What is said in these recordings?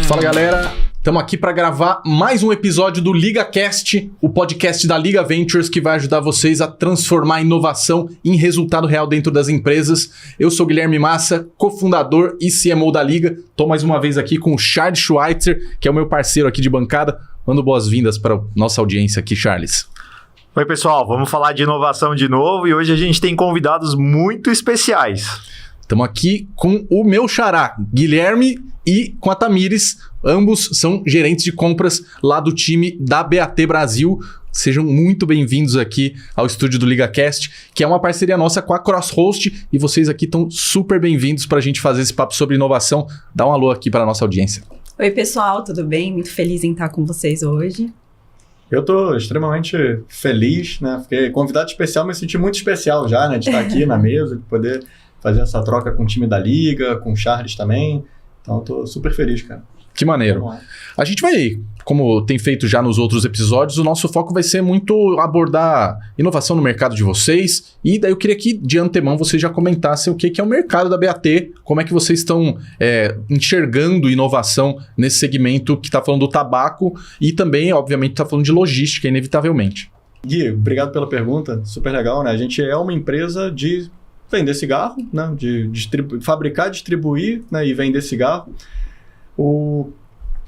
Fala galera, estamos aqui para gravar mais um episódio do LigaCast, o podcast da Liga Ventures que vai ajudar vocês a transformar a inovação em resultado real dentro das empresas. Eu sou Guilherme Massa, cofundador e CMO da Liga. Estou mais uma vez aqui com o Charles Schweitzer, que é o meu parceiro aqui de bancada. Mando boas-vindas para a nossa audiência aqui, Charles. Oi pessoal, vamos falar de inovação de novo e hoje a gente tem convidados muito especiais. Estamos aqui com o meu xará, Guilherme, e com a Tamires. Ambos são gerentes de compras lá do time da BAT Brasil. Sejam muito bem-vindos aqui ao estúdio do LigaCast, que é uma parceria nossa com a CrossHost, e vocês aqui estão super bem-vindos para a gente fazer esse papo sobre inovação. Dá um alô aqui para a nossa audiência. Oi pessoal, tudo bem? Muito feliz em estar com vocês hoje. Eu estou extremamente feliz, né? Fiquei convidado especial, me senti muito especial já, né? De estar aqui na mesa, de poder fazer essa troca com o time da Liga, com o Charles também. Então, estou super feliz, cara. Que maneiro. A gente vai, como tem feito já nos outros episódios, o nosso foco vai ser muito abordar inovação no mercado de vocês. E daí eu queria que, de antemão, vocês já comentassem o que é o mercado da BAT, como é que vocês estão enxergando inovação nesse segmento que está falando do tabaco e também, obviamente, está falando de logística, inevitavelmente. Gui, obrigado pela pergunta, super legal, né? A gente é uma empresa de vender cigarro, né? De fabricar, distribuir, né? E vender cigarro. O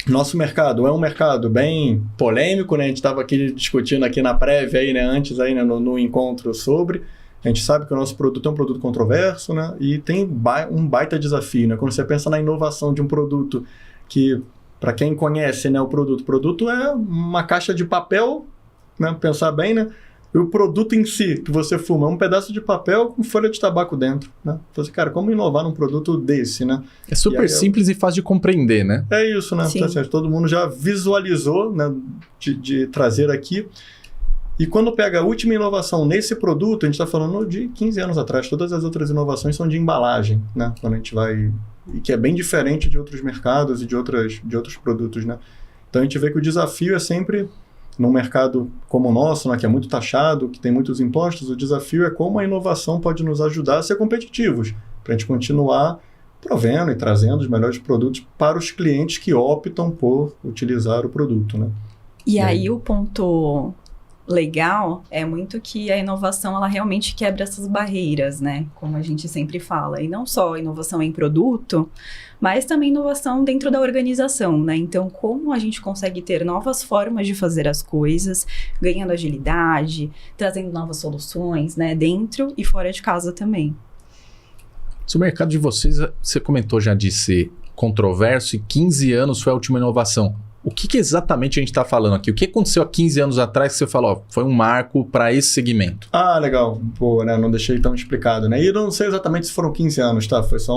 nosso mercado é um mercado bem polêmico, né? A gente estava aqui discutindo aqui na prévia, aí, né? Antes aí, né? no encontro sobre. A gente sabe que o nosso produto é um produto controverso, né? E tem um baita desafio, né? Quando você pensa na inovação de um produto que, para quem conhece, né? O produto é uma caixa de papel, né? Pensar bem, né? E o produto em si, que você fuma, é um pedaço de papel com folha de tabaco dentro, né? Então, cara, como inovar num produto desse, né? É super simples e fácil de compreender, né? É isso, né? Então, assim, todo mundo já visualizou, né? De trazer aqui. E quando pega a última inovação nesse produto, a gente está falando de 15 anos atrás. Todas as outras inovações são de embalagem, né? Quando a gente vai... E que é bem diferente de outros mercados e de outros produtos, né? Então, a gente vê que o desafio é sempre... Num mercado como o nosso, né, que é muito taxado, que tem muitos impostos, o desafio é como a inovação pode nos ajudar a ser competitivos, para a gente continuar provendo e trazendo os melhores produtos para os clientes que optam por utilizar o produto, né? E aí o ponto legal é muito que a inovação ela realmente quebra essas barreiras, né? Como a gente sempre fala. E não só inovação em produto, mas também inovação dentro da organização, né? Então, como a gente consegue ter novas formas de fazer as coisas, ganhando agilidade, trazendo novas soluções, né? Dentro e fora de casa também. Se o mercado de vocês, você comentou já de ser controverso e 15 anos foi a última inovação. O que exatamente a gente está falando aqui? O que aconteceu há 15 anos atrás que você falou, foi um marco para esse segmento? Ah, legal. Pô, né? Não deixei tão explicado, né? E eu não sei exatamente se foram 15 anos, tá? Foi só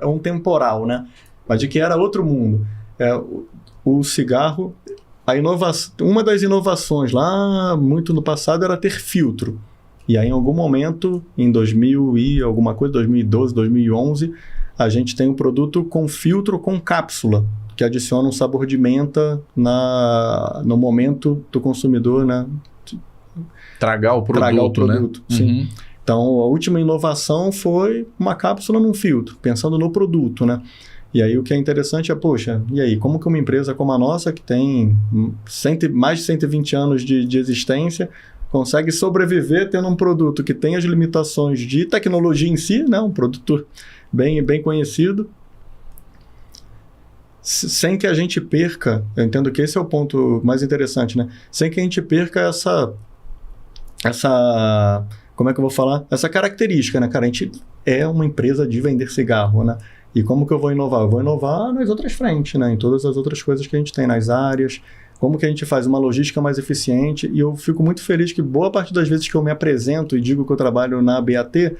um temporal, né? Mas de que era outro mundo. O cigarro, uma das inovações lá, muito no passado, era ter filtro. E aí, em algum momento, em 2000 e alguma coisa, 2012, 2011, a gente tem um produto com filtro com cápsula, que adiciona um sabor de menta no momento do consumidor, né? Tragar o produto, né? Sim. Uhum. Então, a última inovação foi uma cápsula num filtro, pensando no produto, né? E aí, o que é interessante é, poxa, e aí, como que uma empresa como a nossa, que tem mais de 120 anos de existência, consegue sobreviver tendo um produto que tem as limitações de tecnologia em si, né? Um produto bem conhecido, sem que a gente perca, eu entendo que esse é o ponto mais interessante, né? Sem que a gente perca essa como é que eu vou falar? Essa característica, né, cara? A gente é uma empresa de vender cigarro, né? E como que eu vou inovar? Eu vou inovar nas outras frentes, né? Em todas as outras coisas que a gente tem, nas áreas, como que a gente faz uma logística mais eficiente. E eu fico muito feliz que boa parte das vezes que eu me apresento e digo que eu trabalho na BAT,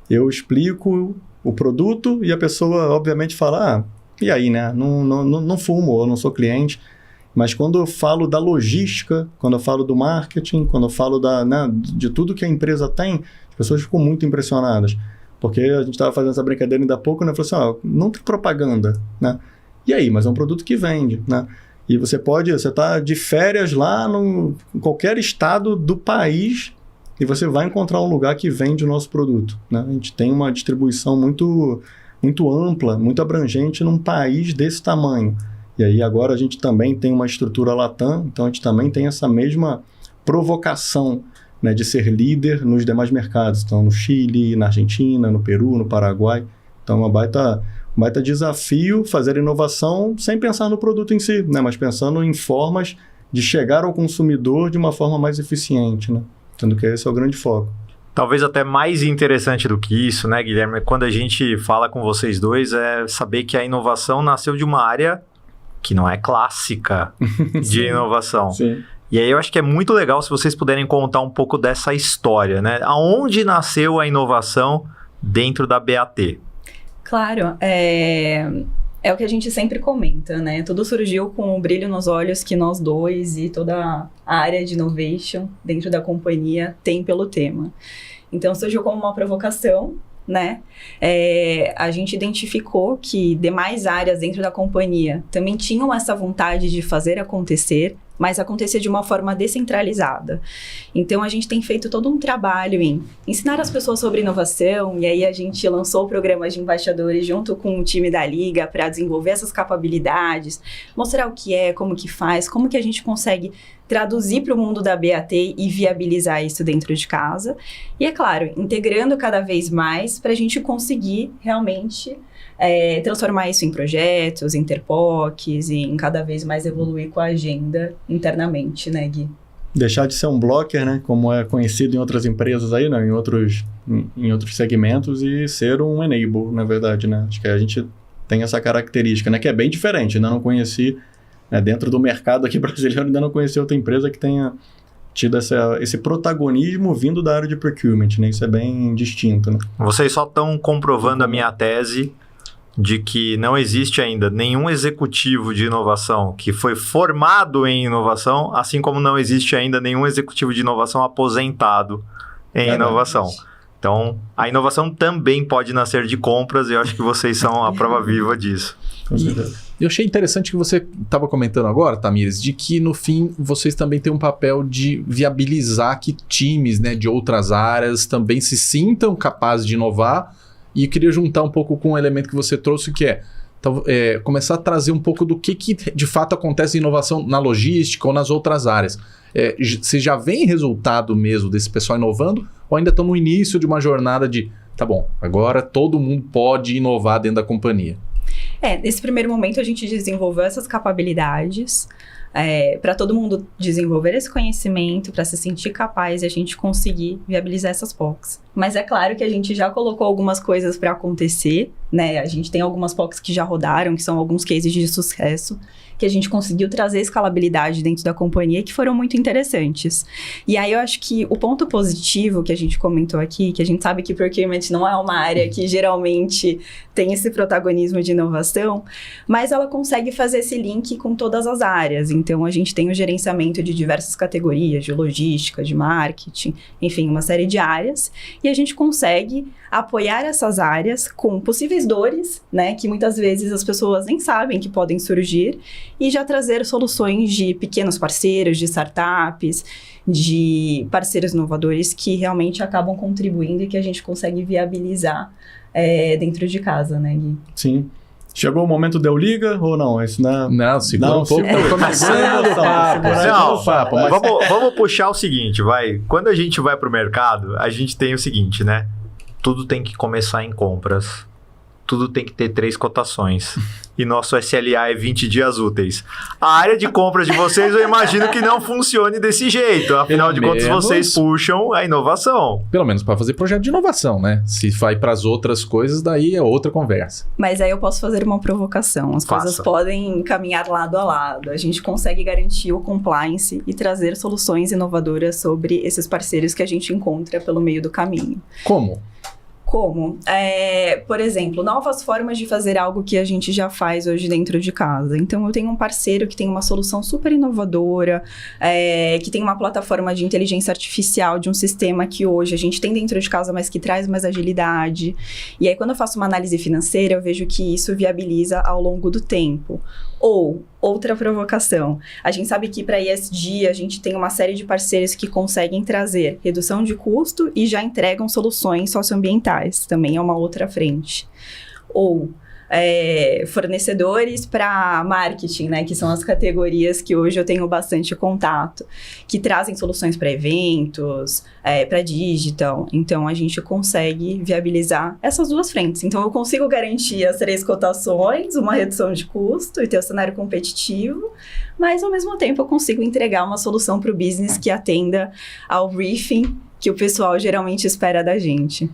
eu explico o produto e a pessoa, obviamente, fala... E aí, né? Não fumo, eu não sou cliente. Mas quando eu falo da logística, quando eu falo do marketing, quando eu falo de tudo que a empresa tem, as pessoas ficam muito impressionadas. Porque a gente estava fazendo essa brincadeira ainda há pouco, né? Falou assim, não tem propaganda, né? E aí? Mas é um produto que vende, né? E você está de férias lá em qualquer estado do país e você vai encontrar um lugar que vende o nosso produto, né? A gente tem uma distribuição muito ampla, muito abrangente num país desse tamanho. E aí agora a gente também tem uma estrutura Latam, então a gente também tem essa mesma provocação, né, de ser líder nos demais mercados. Então no Chile, na Argentina, no Peru, no Paraguai. Então é um baita desafio fazer inovação sem pensar no produto em si, né, mas pensando em formas de chegar ao consumidor de uma forma mais eficiente, né? Sendo que esse é o grande foco. Talvez até mais interessante do que isso, né, Guilherme? Quando a gente fala com vocês dois, é saber que a inovação nasceu de uma área que não é clássica de inovação. Sim. E aí eu acho que é muito legal se vocês puderem contar um pouco dessa história, né? Aonde nasceu a inovação dentro da BAT? Claro, é o que a gente sempre comenta, né? Tudo surgiu com o brilho nos olhos que nós dois e toda a área de innovation dentro da companhia tem pelo tema. Então surgiu como uma provocação, né? A gente identificou que demais áreas dentro da companhia também tinham essa vontade de fazer acontecer, mas acontecer de uma forma descentralizada. Então, a gente tem feito todo um trabalho em ensinar as pessoas sobre inovação, e aí a gente lançou programas de embaixadores junto com o time da Liga para desenvolver essas capacidades, mostrar o que é, como que faz, como que a gente consegue traduzir para o mundo da BAT e viabilizar isso dentro de casa. E, é claro, integrando cada vez mais para a gente conseguir realmente transformar isso em projetos, em interpocs, e em cada vez mais evoluir com a agenda internamente, né, Gui? Deixar de ser um blocker, né, como é conhecido em outras empresas aí, né, em outros segmentos, e ser um enable, na verdade, né? Acho que a gente tem essa característica, né, que é bem diferente. Ainda não conheci, né, dentro do mercado aqui brasileiro, ainda não conheci outra empresa que tenha tido esse protagonismo vindo da área de procurement, né? Isso é bem distinto, né? Vocês só estão comprovando a minha tese de que não existe ainda nenhum executivo de inovação que foi formado em inovação, assim como não existe ainda nenhum executivo de inovação aposentado em inovação. Então, a inovação também pode nascer de compras, e eu acho que vocês são a prova viva disso. Com certeza. Eu achei interessante que você estava comentando agora, Tamires, de que no fim vocês também têm um papel de viabilizar que times, né, de outras áreas também se sintam capazes de inovar. E eu queria juntar um pouco com um elemento que você trouxe, que é começar a trazer um pouco do que de fato acontece em inovação na logística ou nas outras áreas. Você já vê resultado mesmo desse pessoal inovando, ou ainda estão no início de uma jornada de, tá bom, agora todo mundo pode inovar dentro da companhia? Nesse primeiro momento a gente desenvolveu essas capacidades para todo mundo desenvolver esse conhecimento, para se sentir capaz e a gente conseguir viabilizar essas POCs. Mas é claro que a gente já colocou algumas coisas para acontecer, né? A gente tem algumas POCs que já rodaram, que são alguns cases de sucesso, que a gente conseguiu trazer escalabilidade dentro da companhia, que foram muito interessantes. E aí eu acho que o ponto positivo que a gente comentou aqui, que a gente sabe que procurement não é uma área que geralmente tem esse protagonismo de inovação, mas ela consegue fazer esse link com todas as áreas. Então, a gente tem o gerenciamento de diversas categorias, de logística, de marketing, enfim, uma série de áreas, e a gente consegue apoiar essas áreas com possíveis dores, né, que muitas vezes as pessoas nem sabem que podem surgir, e já trazer soluções de pequenos parceiros, de startups, de parceiros inovadores que realmente acabam contribuindo e que a gente consegue viabilizar dentro de casa, né, Gui? Sim. Chegou o momento de eu liga ou não? Isso não, segura um pouco. Vamos puxar o seguinte, vai. Quando a gente vai para o mercado, a gente tem o seguinte, né? Tudo tem que começar em compras. Tudo tem que ter 3 cotações. E nosso SLA é 20 dias úteis. A área de compras de vocês, eu imagino que não funcione desse jeito. Afinal de contas, vocês puxam a inovação. Pelo menos para fazer projeto de inovação, né? Se vai para as outras coisas, daí é outra conversa. Mas aí eu posso fazer uma provocação. As coisas podem caminhar lado a lado. A gente consegue garantir o compliance e trazer soluções inovadoras sobre esses parceiros que a gente encontra pelo meio do caminho. Como? Por exemplo, novas formas de fazer algo que a gente já faz hoje dentro de casa. Então, eu tenho um parceiro que tem uma solução super inovadora, que tem uma plataforma de inteligência artificial de um sistema que hoje a gente tem dentro de casa, mas que traz mais agilidade. E aí, quando eu faço uma análise financeira, eu vejo que isso viabiliza ao longo do tempo. Ou, outra provocação, a gente sabe que para ESG a gente tem uma série de parceiros que conseguem trazer redução de custo e já entregam soluções socioambientais, também é uma outra frente. Ou fornecedores para marketing, né? Que são as categorias que hoje eu tenho bastante contato, que trazem soluções para eventos, para digital. Então, a gente consegue viabilizar essas duas frentes. Então, eu consigo garantir as 3 cotações, uma redução de custo e ter um cenário competitivo, mas, ao mesmo tempo, eu consigo entregar uma solução para o business que atenda ao briefing que o pessoal geralmente espera da gente.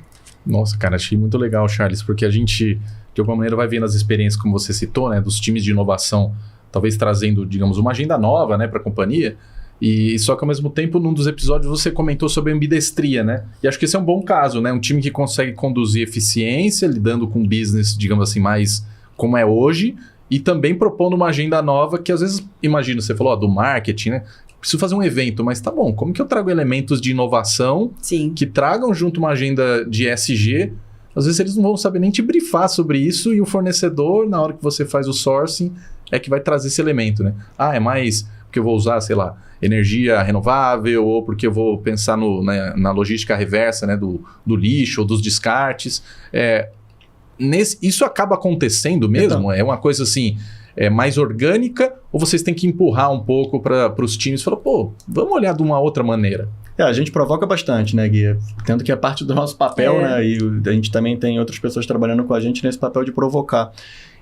Nossa, cara, achei muito legal, Charles, porque a gente, de alguma maneira, vai vendo as experiências, como você citou, né, dos times de inovação, talvez trazendo, digamos, uma agenda nova, né, para a companhia, e só que, ao mesmo tempo, num dos episódios, você comentou sobre a ambidestria, né, e acho que esse é um bom caso, né, um time que consegue conduzir eficiência, lidando com business, digamos assim, mais como é hoje, e também propondo uma agenda nova, que às vezes, imagina, você falou, do marketing, né, preciso fazer um evento, mas tá bom, como que eu trago elementos de inovação Sim. que tragam junto uma agenda de ESG? Às vezes eles não vão saber nem te brifar sobre isso e o fornecedor, na hora que você faz o sourcing, é que vai trazer esse elemento, né? Ah, é mais porque eu vou usar, sei lá, energia renovável ou porque eu vou pensar na logística reversa, né, do lixo ou dos descartes. Isso acaba acontecendo mesmo? Então. É uma coisa assim... mais orgânica, ou vocês têm que empurrar um pouco para os times e falar, pô, vamos olhar de uma outra maneira? A gente provoca bastante, né, Gui? Tendo que é parte do nosso papel, né? E a gente também tem outras pessoas trabalhando com a gente nesse papel de provocar.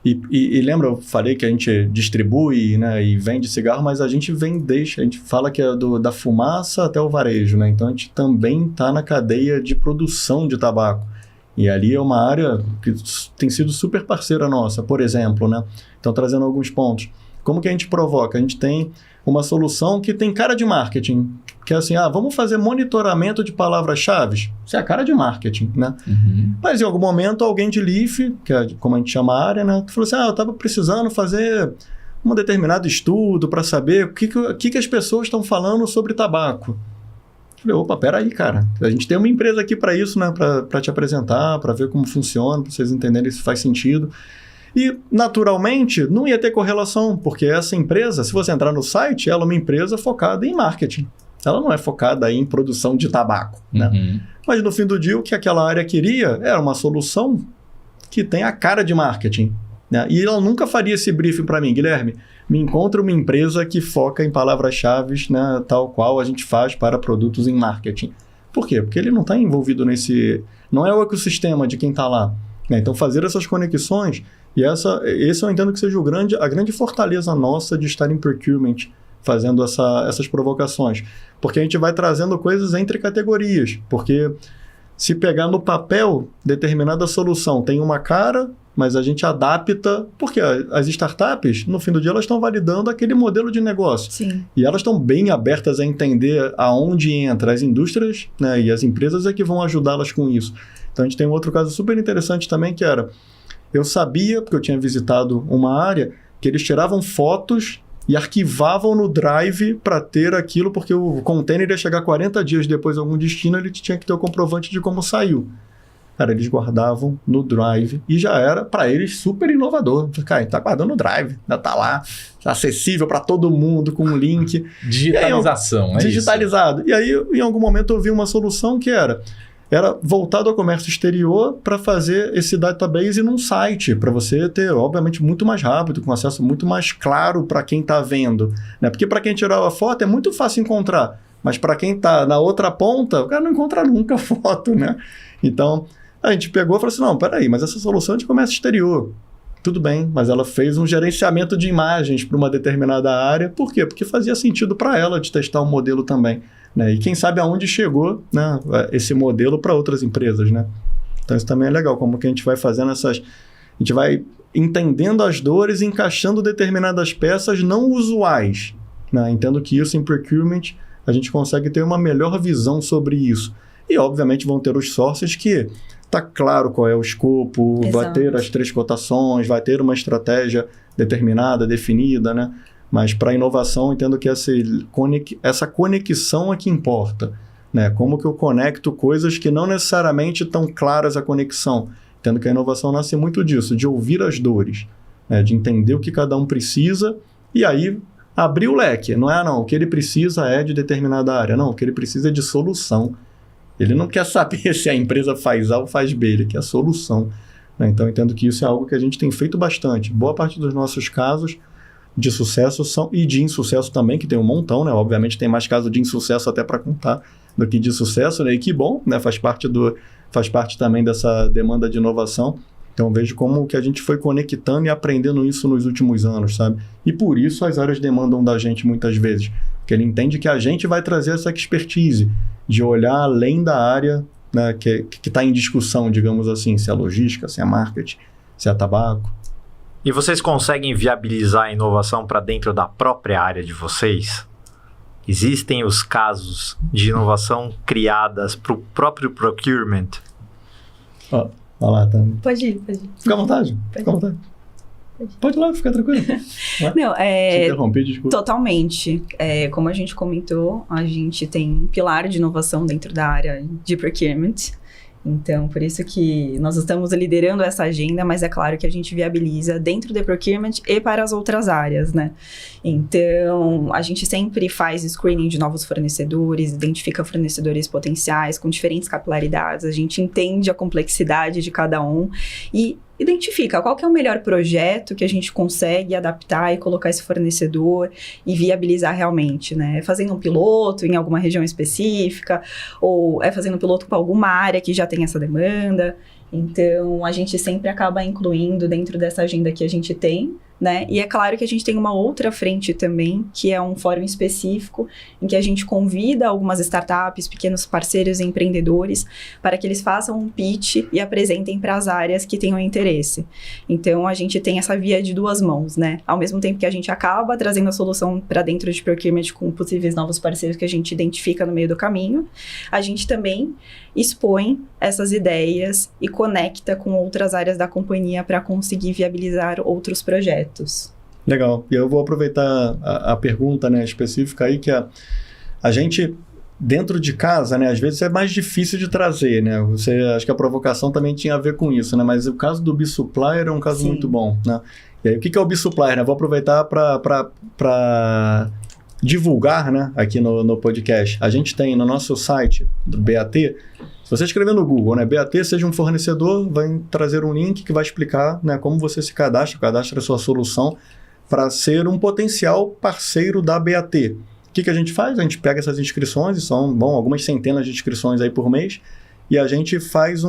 E lembra, eu falei que a gente distribui, né, e vende cigarro, mas a gente a gente fala que é da fumaça até o varejo, né? Então a gente também está na cadeia de produção de tabaco. E ali é uma área que tem sido super parceira nossa, por exemplo, né? Então, trazendo alguns pontos. Como que a gente provoca? A gente tem uma solução que tem cara de marketing, que é assim, vamos fazer monitoramento de palavras-chave. Isso é a cara de marketing, né? Uhum. Mas, em algum momento, alguém de Leaf, que é como a gente chama a área, né? Falou assim, eu estava precisando fazer um determinado estudo para saber o que as pessoas estão falando sobre tabaco. Falei, opa, peraí, cara. A gente tem uma empresa aqui para isso, né? Para te apresentar, para ver como funciona, para vocês entenderem se faz sentido. E, naturalmente, não ia ter correlação, porque essa empresa, se você entrar no site, ela é uma empresa focada em marketing. Ela não é focada em produção de tabaco, né? Uhum. Mas, no fim do dia, o que aquela área queria era uma solução que tem a cara de marketing, né? E ela nunca faria esse briefing para mim, Guilherme. Me encontra uma empresa que foca em palavras-chave, né, tal qual a gente faz para produtos em marketing. Por quê? Porque ele não está envolvido nesse... Não é o ecossistema de quem está lá, né? Então, fazer essas conexões... E esse eu entendo que seja a grande fortaleza nossa de estar em procurement, fazendo essas provocações. Porque a gente vai trazendo coisas entre categorias. Porque se pegar no papel, determinada solução tem uma cara... mas a gente adapta, porque as startups, no fim do dia, elas estão validando aquele modelo de negócio. Sim. E elas estão bem abertas a entender aonde entra as indústrias, né, e as empresas é que vão ajudá-las com isso. Então, a gente tem um outro caso super interessante também, que era... Eu sabia, porque eu tinha visitado uma área, que eles tiravam fotos e arquivavam no Drive para ter aquilo, porque o container ia chegar 40 dias depois a algum destino, ele tinha que ter o comprovante de como saiu. Cara, eles guardavam no Drive e já era, para eles, super inovador. Cara, tá guardando no Drive, ainda tá lá, tá acessível para todo mundo, com um link. Digitalização, aí, digitalizado. Isso. E aí, em algum momento, eu vi uma solução que era voltado ao comércio exterior para fazer esse database num site, para você ter, obviamente, muito mais rápido, com acesso muito mais claro para quem está vendo, né? Porque para quem tirou a foto é muito fácil encontrar, mas para quem está na outra ponta, o cara não encontra nunca a foto, né? Então, a gente pegou e falou assim, não, peraí, mas essa solução é de comércio exterior. Tudo bem, mas ela fez um gerenciamento de imagens para uma determinada área. Por quê? Porque fazia sentido para ela de testar um modelo também, né? E quem sabe aonde chegou, né, esse modelo para outras empresas, né? Então isso também é legal, como que a gente vai fazendo a gente vai entendendo as dores e encaixando determinadas peças não usuais, né? Entendo que isso em procurement a gente consegue ter uma melhor visão sobre isso. E obviamente vão ter os sources que está claro qual é o escopo, Exato. Vai ter as 3 cotações, vai ter uma estratégia determinada, definida, né? Mas para a inovação, entendo que essa conexão é que importa, né? Como que eu conecto coisas que não necessariamente estão claras a conexão. Entendo que a inovação nasce muito disso, de ouvir as dores, né? De entender o que cada um precisa e aí abrir o leque. Não é, o que ele precisa é de determinada área. Não, o que ele precisa é de solução. Ele não quer saber se a empresa faz A ou faz B, ele quer solução. né? Então, eu entendo que isso é algo que a gente tem feito bastante. Boa parte dos nossos casos de sucesso e de insucesso também, que tem um montão, né? Obviamente tem mais casos de insucesso até para contar do que de sucesso, né? E que bom, né? Faz parte também dessa demanda de inovação. Então, vejo como que a gente foi conectando e aprendendo isso nos últimos anos, sabe? E por isso as áreas demandam da gente muitas vezes. Porque ele entende que a gente vai trazer essa expertise de olhar além da área, né, que está em discussão, digamos assim, se é logística, se é marketing, se é tabaco. E vocês conseguem viabilizar a inovação para dentro da própria área de vocês? Existem os casos de inovação criadas para o próprio procurement? Ó, vai lá, tá? Pode ir. Fica à vontade, fica à vontade. Pode ir lá, fica tranquilo. Não, Te interrompi, desculpa. totalmente. Como a gente comentou, a gente tem um pilar de inovação dentro da área de procurement. Então, por isso que nós estamos liderando essa agenda, mas é claro que a gente viabiliza dentro do procurement e para as outras áreas, né? Então, a gente sempre faz screening de novos fornecedores, identifica fornecedores potenciais com diferentes capilaridades, a gente entende a complexidade de cada um e identifica qual que é o melhor projeto que a gente consegue adaptar e colocar esse fornecedor e viabilizar realmente, né? É fazendo um piloto em alguma região específica ou é fazendo um piloto com alguma área que já tem essa demanda. Então, a gente sempre acaba incluindo dentro dessa agenda que a gente tem, né? E é claro que a gente tem uma outra frente também, que é um fórum específico, em que a gente convida algumas startups, pequenos parceiros e empreendedores, para que eles façam um pitch e apresentem para as áreas que tenham interesse. Então, a gente tem essa via de duas mãos, né? Ao mesmo tempo que a gente acaba trazendo a solução para dentro de procurement com possíveis novos parceiros que a gente identifica no meio do caminho, a gente também expõe essas ideias e conecta com outras áreas da companhia para conseguir viabilizar outros projetos. Legal. E eu vou aproveitar a pergunta, né, específica aí, que a gente, dentro de casa, né, às vezes é mais difícil de trazer, né? Acho que a provocação também tinha a ver com isso, né? Mas o caso do B-Supplier é um caso muito bom, né? E aí, o que é o B-Supplier, né? Vou aproveitar para divulgar, né, aqui no podcast. A gente tem no nosso site do BAT, se você escrever no Google, né, BAT seja um fornecedor, vai trazer um link que vai explicar, né, como você se cadastra a sua solução para ser um potencial parceiro da BAT. O que a gente faz? A gente pega essas inscrições, e são algumas centenas de inscrições aí por mês, e a gente faz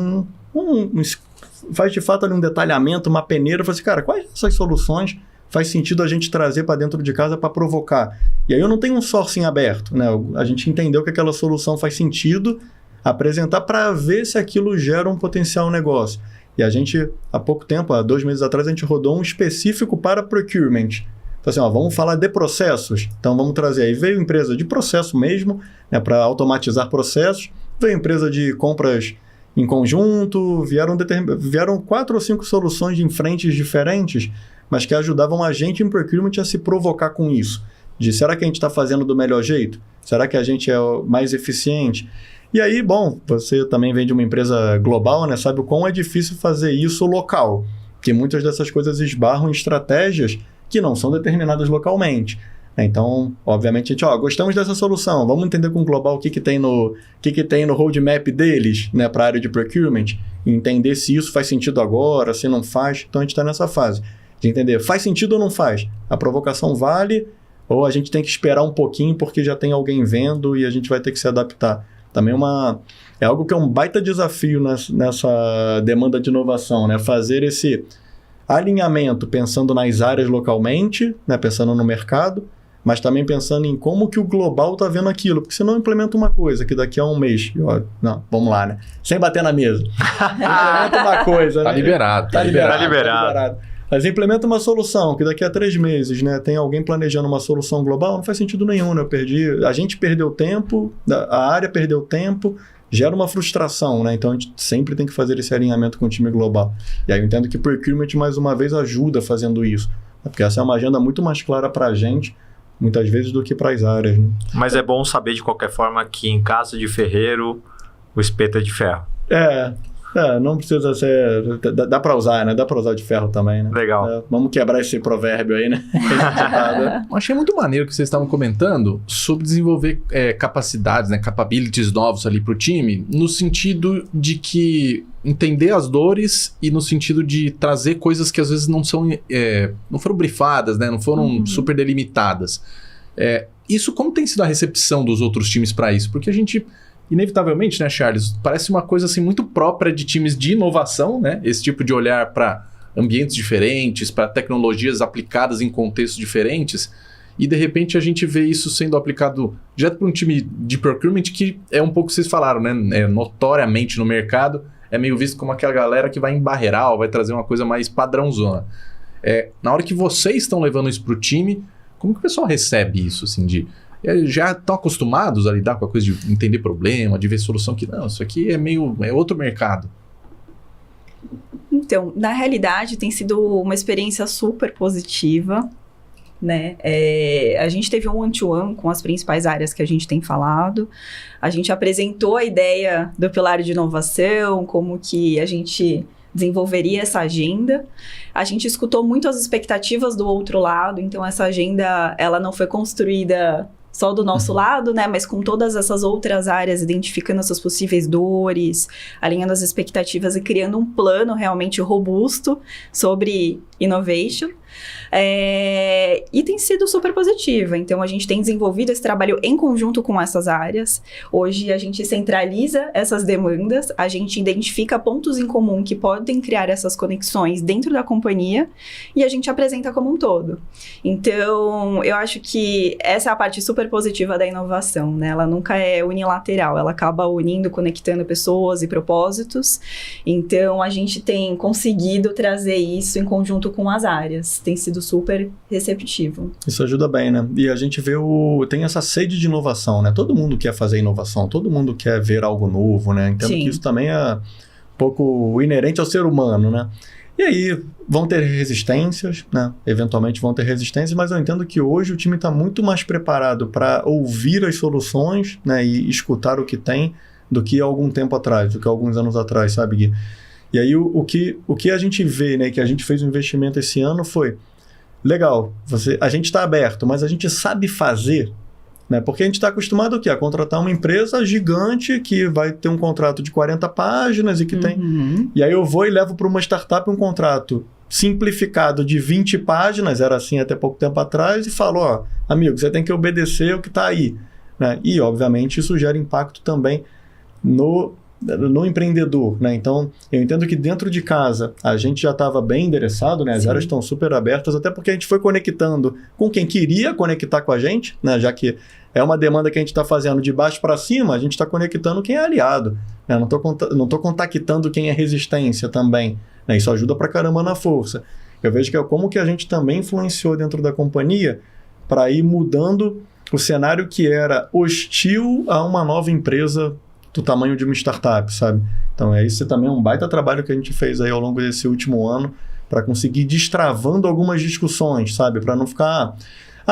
faz de fato ali um detalhamento, uma peneira, fala assim, cara, quais dessas soluções faz sentido a gente trazer para dentro de casa para provocar? E aí eu não tenho um sourcing aberto, né? A gente entendeu que aquela solução faz sentido apresentar para ver se aquilo gera um potencial negócio. E a gente, há pouco tempo, há 2 meses atrás, a gente rodou um específico para procurement. Então assim, vamos falar de processos. Então vamos trazer aí, veio empresa de processo mesmo, né, para automatizar processos, veio empresa de compras em conjunto, vieram 4 ou 5 soluções em frentes diferentes, mas que ajudavam a gente em procurement a se provocar com isso. De será que a gente está fazendo do melhor jeito? Será que a gente é o mais eficiente? E aí, bom, você também vem de uma empresa global, né? Sabe o quão é difícil fazer isso local. Porque muitas dessas coisas esbarram em estratégias que não são determinadas localmente. Então, obviamente, a gente, gostamos dessa solução, vamos entender com o global o que tem no roadmap deles, né, para a área de procurement, e entender se isso faz sentido agora, se não faz. Então, a gente está nessa fase de entender, faz sentido ou não faz? A provocação vale ou a gente tem que esperar um pouquinho porque já tem alguém vendo e a gente vai ter que se adaptar? Também é algo que é um baita desafio nessa demanda de inovação, né? Fazer esse alinhamento pensando nas áreas localmente, né? Pensando no mercado, mas também pensando em como que o global está vendo aquilo. Porque se não implementa uma coisa que daqui a um mês... não, vamos lá, né? Sem bater na mesa. Implementa uma coisa... Tá né? liberado. Tá liberado. Mas implementa uma solução que daqui a 3 meses, né, tem alguém planejando uma solução global, não faz sentido nenhum, né? A gente perdeu tempo, a área perdeu tempo, gera uma frustração, né? Então a gente sempre tem que fazer esse alinhamento com o time global. E aí eu entendo que o procurement, mais uma vez, ajuda fazendo isso. Porque essa é uma agenda muito mais clara para a gente, muitas vezes, do que para as áreas, né? Mas é bom saber, de qualquer forma, que em casa de ferreiro, o espeto é de ferro. Não precisa ser... Dá pra usar, né? Dá pra usar de ferro também, né? Legal. Vamos quebrar esse provérbio aí, né? Eu achei muito maneiro que vocês estavam comentando sobre desenvolver capacidades, né? Capabilities novos ali pro time, no sentido de que entender as dores e no sentido de trazer coisas que às vezes não foram brifadas, né? Não foram super delimitadas. Isso, como tem sido a recepção dos outros times para isso? Porque a gente, inevitavelmente, né, Charles, parece uma coisa assim muito própria de times de inovação, né? Esse tipo de olhar para ambientes diferentes, para tecnologias aplicadas em contextos diferentes, e de repente a gente vê isso sendo aplicado direto para um time de procurement que é um pouco o que vocês falaram, né? Notoriamente no mercado, é meio visto como aquela galera que vai embarrear ou vai trazer uma coisa mais padrãozona. Na hora que vocês estão levando isso para o time, como que o pessoal recebe isso, assim, já estão acostumados a lidar com a coisa de entender problema, de ver solução que não, isso aqui é outro mercado? Então, na realidade, tem sido uma experiência super positiva, né? A gente teve um one-to-one com as principais áreas que a gente tem falado. A gente apresentou a ideia do pilar de inovação, como que a gente desenvolveria essa agenda. A gente escutou muito as expectativas do outro lado, então essa agenda, ela não foi construída só do nosso lado, né, mas com todas essas outras áreas, identificando essas possíveis dores, alinhando as expectativas e criando um plano realmente robusto sobre innovation. E tem sido super positiva. Então, a gente tem desenvolvido esse trabalho em conjunto com essas áreas. Hoje, a gente centraliza essas demandas, a gente identifica pontos em comum que podem criar essas conexões dentro da companhia e a gente apresenta como um todo. Então, eu acho que essa é a parte super positiva da inovação, né? Ela nunca é unilateral, ela acaba unindo, conectando pessoas e propósitos. Então, a gente tem conseguido trazer isso em conjunto com as áreas. Tem sido super receptivo. Isso ajuda bem, né? E a gente vê tem essa sede de inovação, né? Todo mundo quer fazer inovação, todo mundo quer ver algo novo, né? Entendo que isso também é um pouco inerente ao ser humano, né? E aí, vão ter resistências, né? Eventualmente vão ter resistências, mas eu entendo que hoje o time está muito mais preparado para ouvir as soluções, né? E escutar o que tem do que há algum tempo atrás, do que há alguns anos atrás, sabe, Gui? E aí, o que a gente vê, né? Que a gente fez um investimento esse ano foi... Legal, a gente está aberto, mas a gente sabe fazer, né? Porque a gente está acostumado o quê? A contratar uma empresa gigante que vai ter um contrato de 40 páginas e que tem... E aí eu vou e levo para uma startup um contrato simplificado de 20 páginas, era assim até pouco tempo atrás, e falo, ó, amigo, você tem que obedecer o que está aí, né? E, obviamente, isso gera impacto também no empreendedor, né? Então, eu entendo que dentro de casa a gente já estava bem endereçado, né? As áreas estão super abertas, até porque a gente foi conectando com quem queria conectar com a gente, né? Já que é uma demanda que a gente está fazendo de baixo para cima, a gente está conectando quem é aliado, né? Não tô contactando quem é resistência também, né? Isso ajuda pra caramba na força. Eu vejo que é como que a gente também influenciou dentro da companhia para ir mudando o cenário que era hostil a uma nova empresa do tamanho de uma startup, sabe? Então, isso também é um baita trabalho que a gente fez aí ao longo desse último ano para conseguir destravando algumas discussões, sabe? Para não ficar...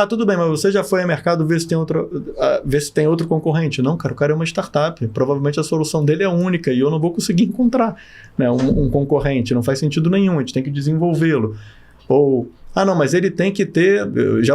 tudo bem, mas você já foi ao mercado ver se tem outro concorrente. Não, cara, o cara é uma startup. Provavelmente a solução dele é única e eu não vou conseguir encontrar, né, um concorrente. Não faz sentido nenhum, a gente tem que desenvolvê-lo. Ou... não, mas ele tem que ter...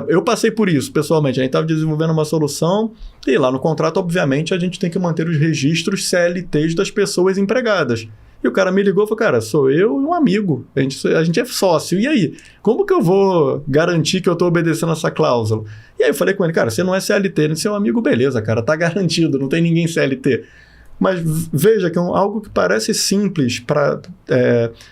Eu passei por isso, pessoalmente. A gente estava desenvolvendo uma solução e lá no contrato, obviamente, a gente tem que manter os registros CLTs das pessoas empregadas. E o cara me ligou e falou, cara, sou eu e um amigo. A gente é sócio. E aí? Como que eu vou garantir que eu estou obedecendo essa cláusula? E aí eu falei com ele, cara, você não é CLT, ele é seu amigo, beleza, cara, tá garantido, não tem ninguém CLT. Mas veja que é algo que parece simples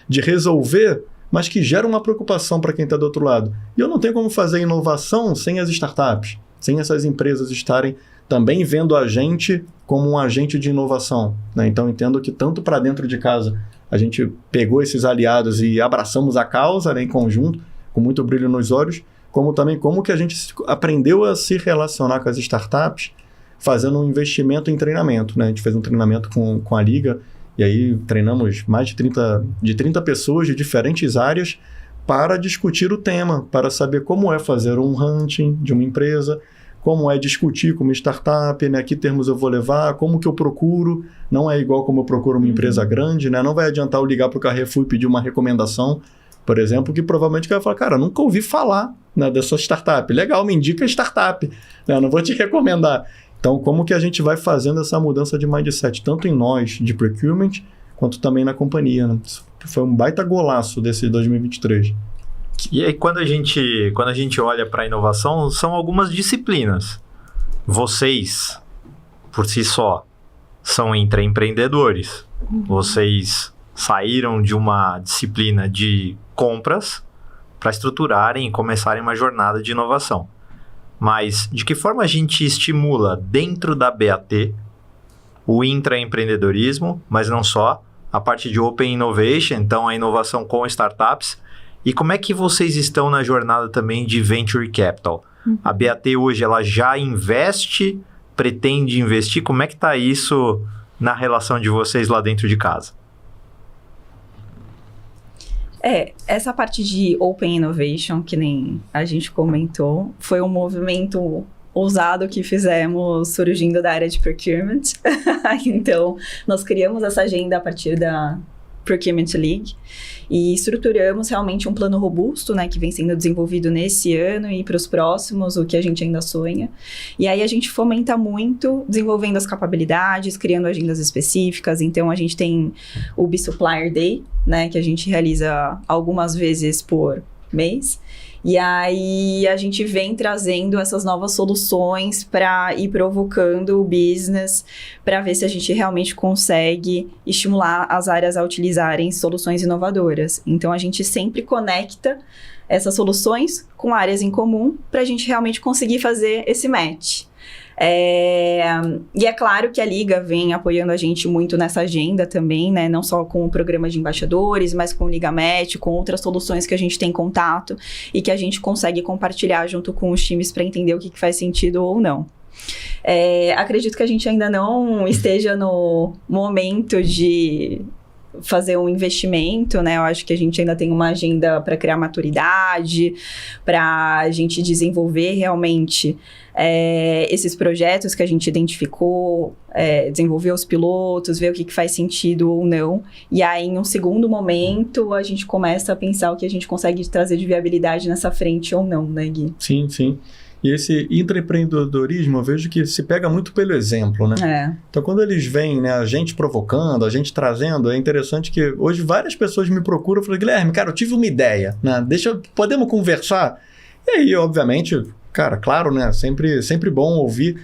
de resolver, mas que gera uma preocupação para quem está do outro lado. E eu não tenho como fazer inovação sem as startups, sem essas empresas estarem também vendo a gente como um agente de inovação, né? Então, entendo que tanto para dentro de casa, a gente pegou esses aliados e abraçamos a causa, né, em conjunto, com muito brilho nos olhos, como também como que a gente aprendeu a se relacionar com as startups, fazendo um investimento em treinamento, né? A gente fez um treinamento com a Liga, e aí treinamos mais de 30 pessoas de diferentes áreas para discutir o tema, para saber como é fazer um hunting de uma empresa, como é discutir com uma startup, né? Que termos eu vou levar, como que eu procuro. Não é igual como eu procuro uma empresa grande, né? Não vai adiantar eu ligar para o Carrefour e pedir uma recomendação, por exemplo, que provavelmente o cara vai falar, cara, nunca ouvi falar, né, da sua startup. Legal, me indica a startup, né? Eu não vou te recomendar. Então, como que a gente vai fazendo essa mudança de mindset, tanto em nós, de procurement, quanto também na companhia, né? Isso foi um baita golaço desse 2023. E aí, quando a gente olha para a inovação, são algumas disciplinas. Vocês, por si só, são intraempreendedores. Vocês saíram de uma disciplina de compras para estruturarem e começarem uma jornada de inovação. Mas de que forma a gente estimula dentro da BAT o intraempreendedorismo, mas não só, a parte de Open Innovation, então a inovação com startups, e como é que vocês estão na jornada também de Venture Capital? A BAT hoje ela já investe, pretende investir, como é que está isso na relação de vocês lá dentro de casa? Essa parte de Open Innovation, que nem a gente comentou, foi um movimento ousado que fizemos surgindo da área de procurement. Então, nós criamos essa agenda a partir da Procurement League e estruturamos realmente um plano robusto, né, que vem sendo desenvolvido nesse ano e para os próximos, o que a gente ainda sonha. E aí a gente fomenta muito desenvolvendo as capacidades, criando agendas específicas. Então a gente tem o B-Supplier Day, né, que a gente realiza algumas vezes por mês. E aí a gente vem trazendo essas novas soluções para ir provocando o business, para ver se a gente realmente consegue estimular as áreas a utilizarem soluções inovadoras. Então a gente sempre conecta essas soluções com áreas em comum para a gente realmente conseguir fazer esse match. E é claro que a Liga vem apoiando a gente muito nessa agenda também, né? Não só com o programa de embaixadores, mas com o Liga Match, com outras soluções que a gente tem contato e que a gente consegue compartilhar junto com os times para entender o que faz sentido ou não. Acredito que a gente ainda não esteja no momento de fazer um investimento, né? Eu acho que a gente ainda tem uma agenda para criar maturidade, para a gente desenvolver realmente esses projetos que a gente identificou, desenvolver os pilotos, ver o que faz sentido ou não. E aí, em um segundo momento, a gente começa a pensar o que a gente consegue trazer de viabilidade nessa frente ou não, né, Gui? Sim, sim. E esse intraempreendedorismo, eu vejo que se pega muito pelo exemplo, né? Então, quando eles veem, né, a gente provocando, a gente trazendo, é interessante que hoje várias pessoas me procuram e falam, Guilherme, cara, eu tive uma ideia, né? Podemos conversar? E aí, obviamente, cara, claro, né? Sempre bom ouvir.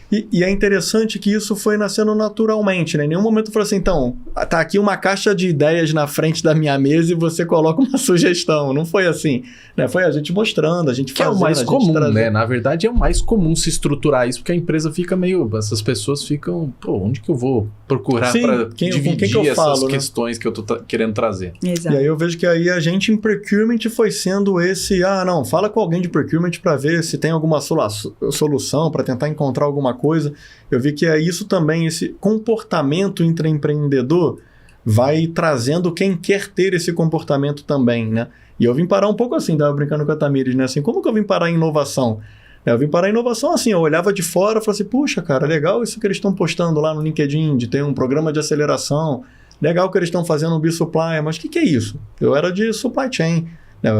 E é interessante que isso foi nascendo naturalmente, né? Em nenhum momento eu falei assim, então, tá aqui uma caixa de ideias na frente da minha mesa e você coloca uma sugestão. Não foi assim, né? Foi a gente mostrando, a gente fazendo, é o mais comum, né? Na verdade, é o mais comum se estruturar isso, porque a empresa fica meio... Essas pessoas ficam, onde que eu vou procurar para dividir essas questões, né, que eu tô querendo trazer? Exato. E aí eu vejo que aí a gente em procurement foi sendo esse, não, fala com alguém de procurement para ver se tem alguma solução, para tentar encontrar alguma coisa. Eu vi que é isso também, esse comportamento intraempreendedor vai trazendo quem quer ter esse comportamento também, né? E eu vim parar um pouco assim, tava brincando com a Tamires, né? Assim, como que eu vim parar em inovação? Eu vim parar em inovação assim, eu olhava de fora e falava assim, puxa, cara, legal isso que eles estão postando lá no LinkedIn, de ter um programa de aceleração, legal que eles estão fazendo um B-Supplier, mas o que é isso? Eu era de supply chain, né?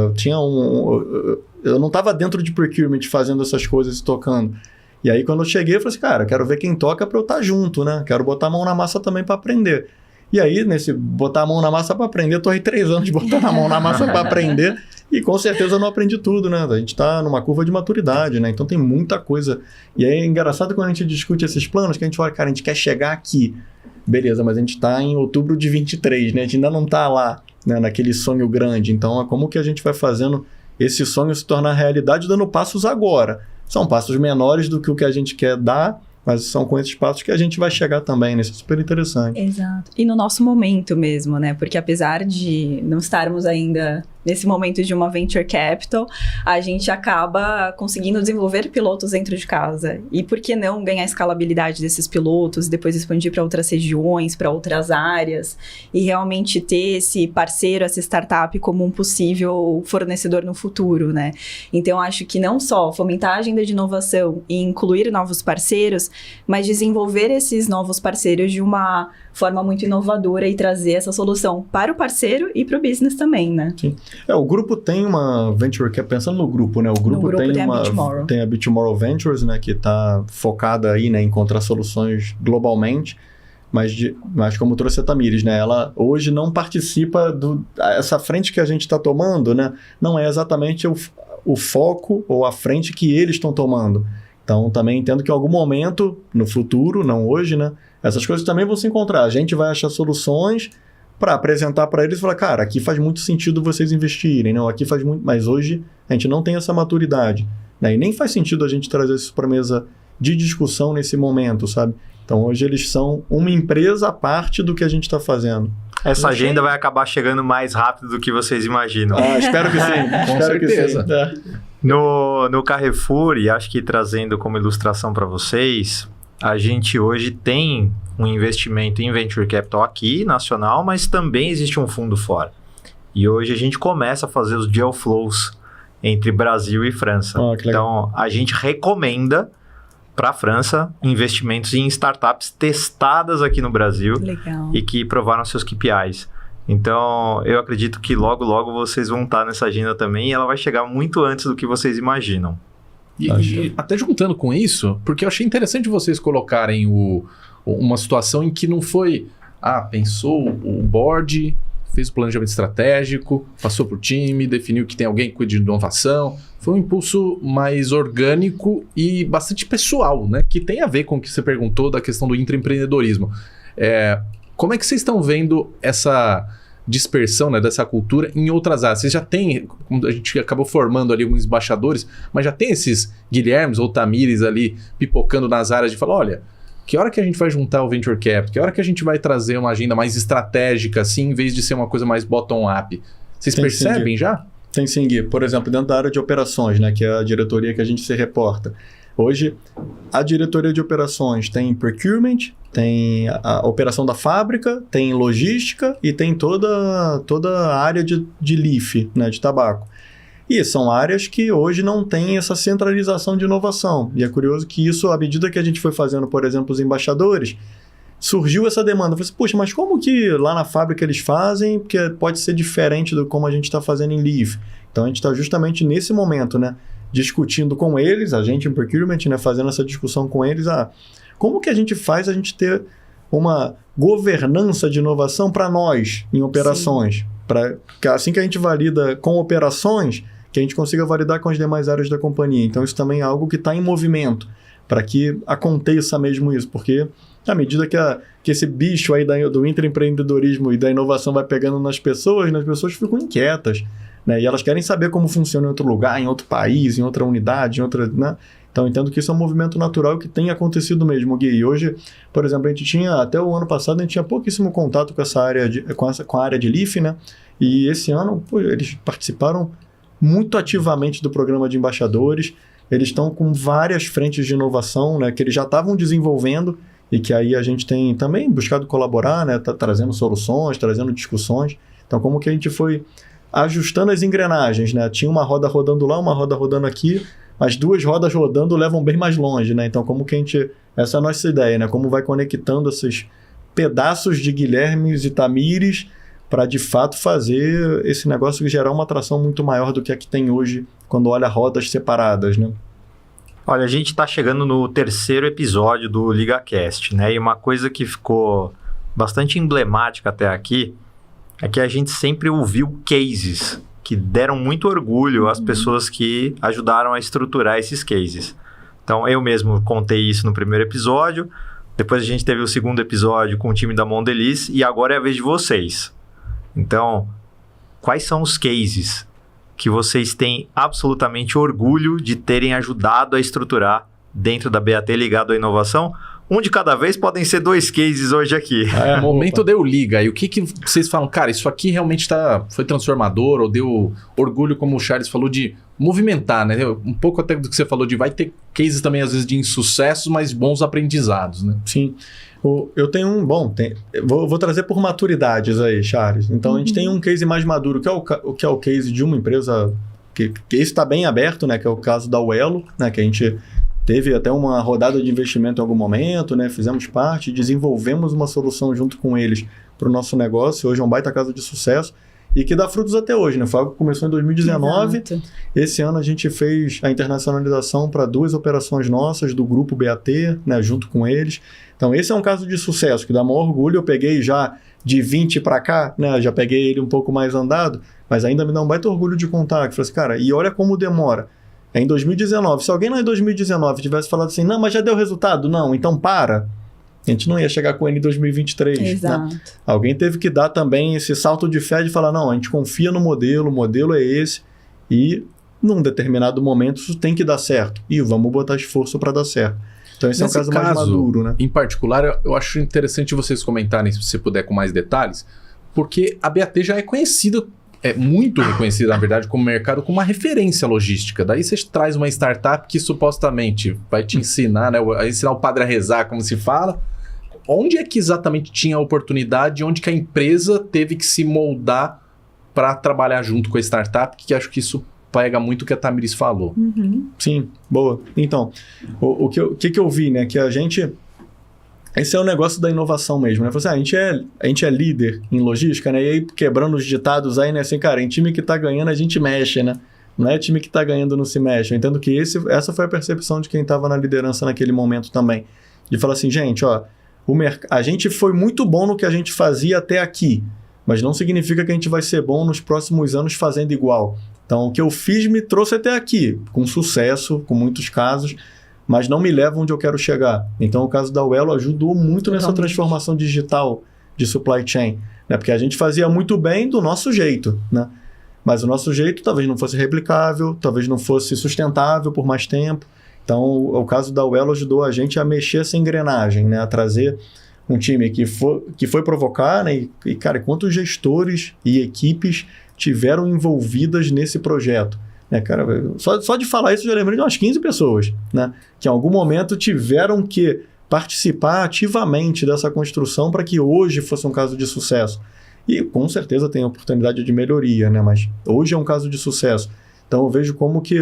Eu não estava dentro de procurement fazendo essas coisas e tocando. E aí, quando eu cheguei, eu falei assim, cara, eu quero ver quem toca para eu estar junto, né? Quero botar a mão na massa também para aprender. E aí, nesse botar a mão na massa para aprender, eu tô aí 3 anos botando a mão na massa para aprender e com certeza eu não aprendi tudo, né? A gente está numa curva de maturidade, né? Então tem muita coisa. E aí é engraçado quando a gente discute esses planos, que a gente fala, cara, a gente quer chegar aqui. Beleza, mas a gente está em outubro de 23, né? A gente ainda não está lá, né, naquele sonho grande. Então, é como que a gente vai fazendo esse sonho se tornar realidade, dando passos agora. São passos menores do que o que a gente quer dar, mas são com esses passos que a gente vai chegar também, né? Isso é super interessante. Exato. E no nosso momento mesmo, né? Porque apesar de não estarmos ainda nesse momento de uma venture capital, a gente acaba conseguindo desenvolver pilotos dentro de casa. E por que não ganhar escalabilidade desses pilotos, depois expandir para outras regiões, para outras áreas, e realmente ter esse parceiro, essa startup como um possível fornecedor no futuro, né? Então, acho que não só fomentar a agenda de inovação e incluir novos parceiros, mas desenvolver esses novos parceiros de uma forma muito inovadora e trazer essa solução para o parceiro e para o business também, né? Sim. O grupo tem uma venture capital, pensando no grupo, né? O grupo tem a BitTomorrow Ventures, né? Que está focada aí, né, em encontrar soluções globalmente, mas como trouxe a Tamires, né? Ela hoje não participa essa frente que a gente está tomando, né? Não é exatamente o foco ou a frente que eles estão tomando. Então, também entendo que em algum momento, no futuro, não hoje, né? Essas coisas também vão se encontrar. A gente vai achar soluções para apresentar para eles e falar, cara, aqui faz muito sentido vocês investirem, não? Aqui faz muito... Mas hoje a gente não tem essa maturidade, né? E nem faz sentido a gente trazer isso para a mesa de discussão nesse momento, sabe? Então, hoje eles são uma empresa à parte do que a gente está fazendo. Essa agenda vai acabar chegando mais rápido do que vocês imaginam. Espero que sim. Com certeza. Que sim. No Carrefour, e acho que trazendo como ilustração para vocês, a gente hoje tem um investimento em Venture Capital aqui, nacional, mas também existe um fundo fora. E hoje a gente começa a fazer os deal flows entre Brasil e França. Então, a gente recomenda para a França investimentos em startups testadas aqui no Brasil. Legal. E que provaram seus KPIs. Então, eu acredito que logo, logo vocês vão estar nessa agenda também e ela vai chegar muito antes do que vocês imaginam. E até juntando com isso, porque eu achei interessante vocês colocarem uma situação em que não foi, pensou o board, fez o planejamento estratégico, passou para o time, definiu que tem alguém que cuide de inovação. Foi um impulso mais orgânico e bastante pessoal, né? Que tem a ver com o que você perguntou da questão do intraempreendedorismo. Como é que vocês estão vendo essa dispersão, né, dessa cultura em outras áreas? Vocês já têm, a gente acabou formando ali alguns embaixadores, mas já tem esses Guilhermes ou Tamires ali pipocando nas áreas de falar, olha, que hora que a gente vai juntar o Venture Cap? Que hora que a gente vai trazer uma agenda mais estratégica, assim, em vez de ser uma coisa mais bottom-up? Vocês percebem já? Tem sim, Gui. Por exemplo, dentro da área de operações, né, que é a diretoria que a gente se reporta. Hoje, a diretoria de operações tem procurement, tem a operação da fábrica, tem logística e tem toda a área de leaf, né, de tabaco. E são áreas que hoje não têm essa centralização de inovação. E é curioso que isso, à medida que a gente foi fazendo, por exemplo, os embaixadores, surgiu essa demanda. Eu falei assim, poxa, mas como que lá na fábrica eles fazem? Porque pode ser diferente do como a gente está fazendo em leaf. Então, a gente está justamente nesse momento, né, discutindo com eles, a gente em procurement, né, fazendo essa discussão com eles, como que a gente faz a gente ter uma governança de inovação para nós em operações? Para assim que a gente valida com operações, que a gente consiga validar com as demais áreas da companhia. Então, isso também é algo que está em movimento, para que aconteça mesmo isso, porque à medida que esse bicho aí do intraempreendedorismo e da inovação vai pegando nas pessoas ficam inquietas, né? E elas querem saber como funciona em outro lugar, em outro país, em outra unidade, né? Então, entendo que isso é um movimento natural que tem acontecido mesmo, Gui. E hoje, por exemplo, até o ano passado, a gente tinha pouquíssimo contato com essa área com a área de LIF, né? E esse ano, eles participaram muito ativamente do programa de embaixadores. Eles estão com várias frentes de inovação, né, que eles já estavam desenvolvendo e que aí a gente tem também buscado colaborar, né, trazendo soluções, trazendo discussões. Então, como que a gente foi ajustando as engrenagens, né? Tinha uma roda rodando lá, uma roda rodando aqui, as duas rodas rodando levam bem mais longe, né? Então, como que a gente... Essa é a nossa ideia, né? Como vai conectando esses pedaços de Guilhermes e Tamires para, de fato, fazer esse negócio gerar uma atração muito maior do que a que tem hoje quando olha rodas separadas, né? Olha, a gente está chegando no 3º episódio do LigaCast, né? E uma coisa que ficou bastante emblemática até aqui é que a gente sempre ouviu cases que deram muito orgulho às pessoas que ajudaram a estruturar esses cases. Então, eu mesmo contei isso no primeiro episódio, depois a gente teve o 2º episódio com o time da Mondelez e agora é a vez de vocês. Então, quais são os cases que vocês têm absolutamente orgulho de terem ajudado a estruturar dentro da BAT ligado à inovação? Um de cada vez, podem ser 2 cases hoje aqui. É, momento deu liga. E o que vocês falam? Cara, isso aqui realmente foi transformador ou deu orgulho, como o Charles falou, de movimentar, né? Um pouco até do que você falou de vai ter cases também, às vezes, de insucessos, mas bons aprendizados, né? Sim. Eu tenho um... Bom, vou trazer por maturidades aí, Charles. Então, a gente tem um case mais maduro, que é o case de uma empresa que está bem aberto, né? Que é o caso da Uelo, né? Que a gente teve até uma rodada de investimento em algum momento, né? Fizemos parte, desenvolvemos uma solução junto com eles para o nosso negócio. Hoje é um baita caso de sucesso e que dá frutos até hoje, né? Foi algo que começou em 2019. Exato. Esse ano a gente fez a internacionalização para 2 operações nossas do grupo BAT, né? Junto com eles. Então, esse é um caso de sucesso que dá maior orgulho. Eu peguei já de 20 para cá, né? Já peguei ele um pouco mais andado, mas ainda me dá um baita orgulho de contar. Que falei assim, cara, e olha como demora. É em 2019. Se alguém lá em 2019 tivesse falado assim, não, mas já deu resultado? Não, então para. A gente não ia chegar com ele em 2023. Exato. Né? Alguém teve que dar também esse salto de fé de falar, não, a gente confia no modelo, o modelo é esse e num determinado momento isso tem que dar certo. E vamos botar esforço para dar certo. Então esse Nesse é um caso mais maduro, né? Em particular, eu acho interessante vocês comentarem, se você puder, com mais detalhes, porque a BAT já é conhecida, é muito reconhecida, na verdade, como mercado, como uma referência logística. Daí você traz uma startup que supostamente vai te ensinar, né? Vai ensinar o padre a rezar, como se fala. Onde é que exatamente tinha a oportunidade? Onde que a empresa teve que se moldar para trabalhar junto com a startup? Que acho que isso pega muito o que a Tamiris falou. Uhum. Sim, boa. Então, o que eu vi, né? Que a gente... Esse é o negócio da inovação mesmo, né? Assim, a gente é líder em logística, né? E aí, quebrando os ditados aí, né? Assim, cara, em time que tá ganhando, a gente mexe, né? Não é time que tá ganhando, não se mexe. Eu entendo que essa foi a percepção de quem tava na liderança naquele momento também. De falar assim, gente, ó, a gente foi muito bom no que a gente fazia até aqui, mas não significa que a gente vai ser bom nos próximos anos fazendo igual. Então, o que eu fiz me trouxe até aqui, com sucesso, com muitos casos, mas não me leva onde eu quero chegar. Então, o caso da Uelo ajudou muito nessa transformação digital de supply chain, né? Porque a gente fazia muito bem do nosso jeito, né? Mas o nosso jeito talvez não fosse replicável, talvez não fosse sustentável por mais tempo. Então, o caso da Uelo ajudou a gente a mexer essa engrenagem, né? A trazer um time que foi provocar, né? E, cara, quantos gestores e equipes tiveram envolvidas nesse projeto? Né, cara, só de falar isso eu já lembrei de umas 15 pessoas, né, que em algum momento tiveram que participar ativamente dessa construção para que hoje fosse um caso de sucesso. E com certeza tem oportunidade de melhoria, né, mas hoje é um caso de sucesso. Então eu vejo como que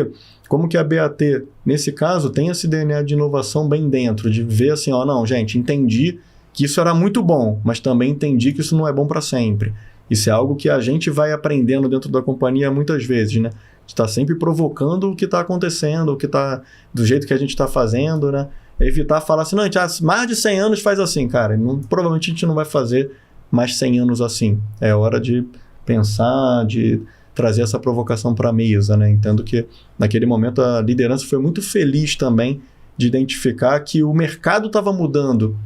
a BAT, nesse caso, tem esse DNA de inovação bem dentro, de ver assim, ó, não, gente, entendi que isso era muito bom, mas também entendi que isso não é bom para sempre. Isso é algo que a gente vai aprendendo dentro da companhia muitas vezes, né? Está sempre provocando o que está acontecendo, o que está do jeito que a gente está fazendo, né? Evitar falar assim, não, a gente há mais de 100 anos faz assim, cara. Provavelmente a gente não vai fazer mais 100 anos assim. É hora de pensar, de trazer essa provocação para a mesa, né? Entendo que naquele momento a liderança foi muito feliz também de identificar que o mercado estava mudando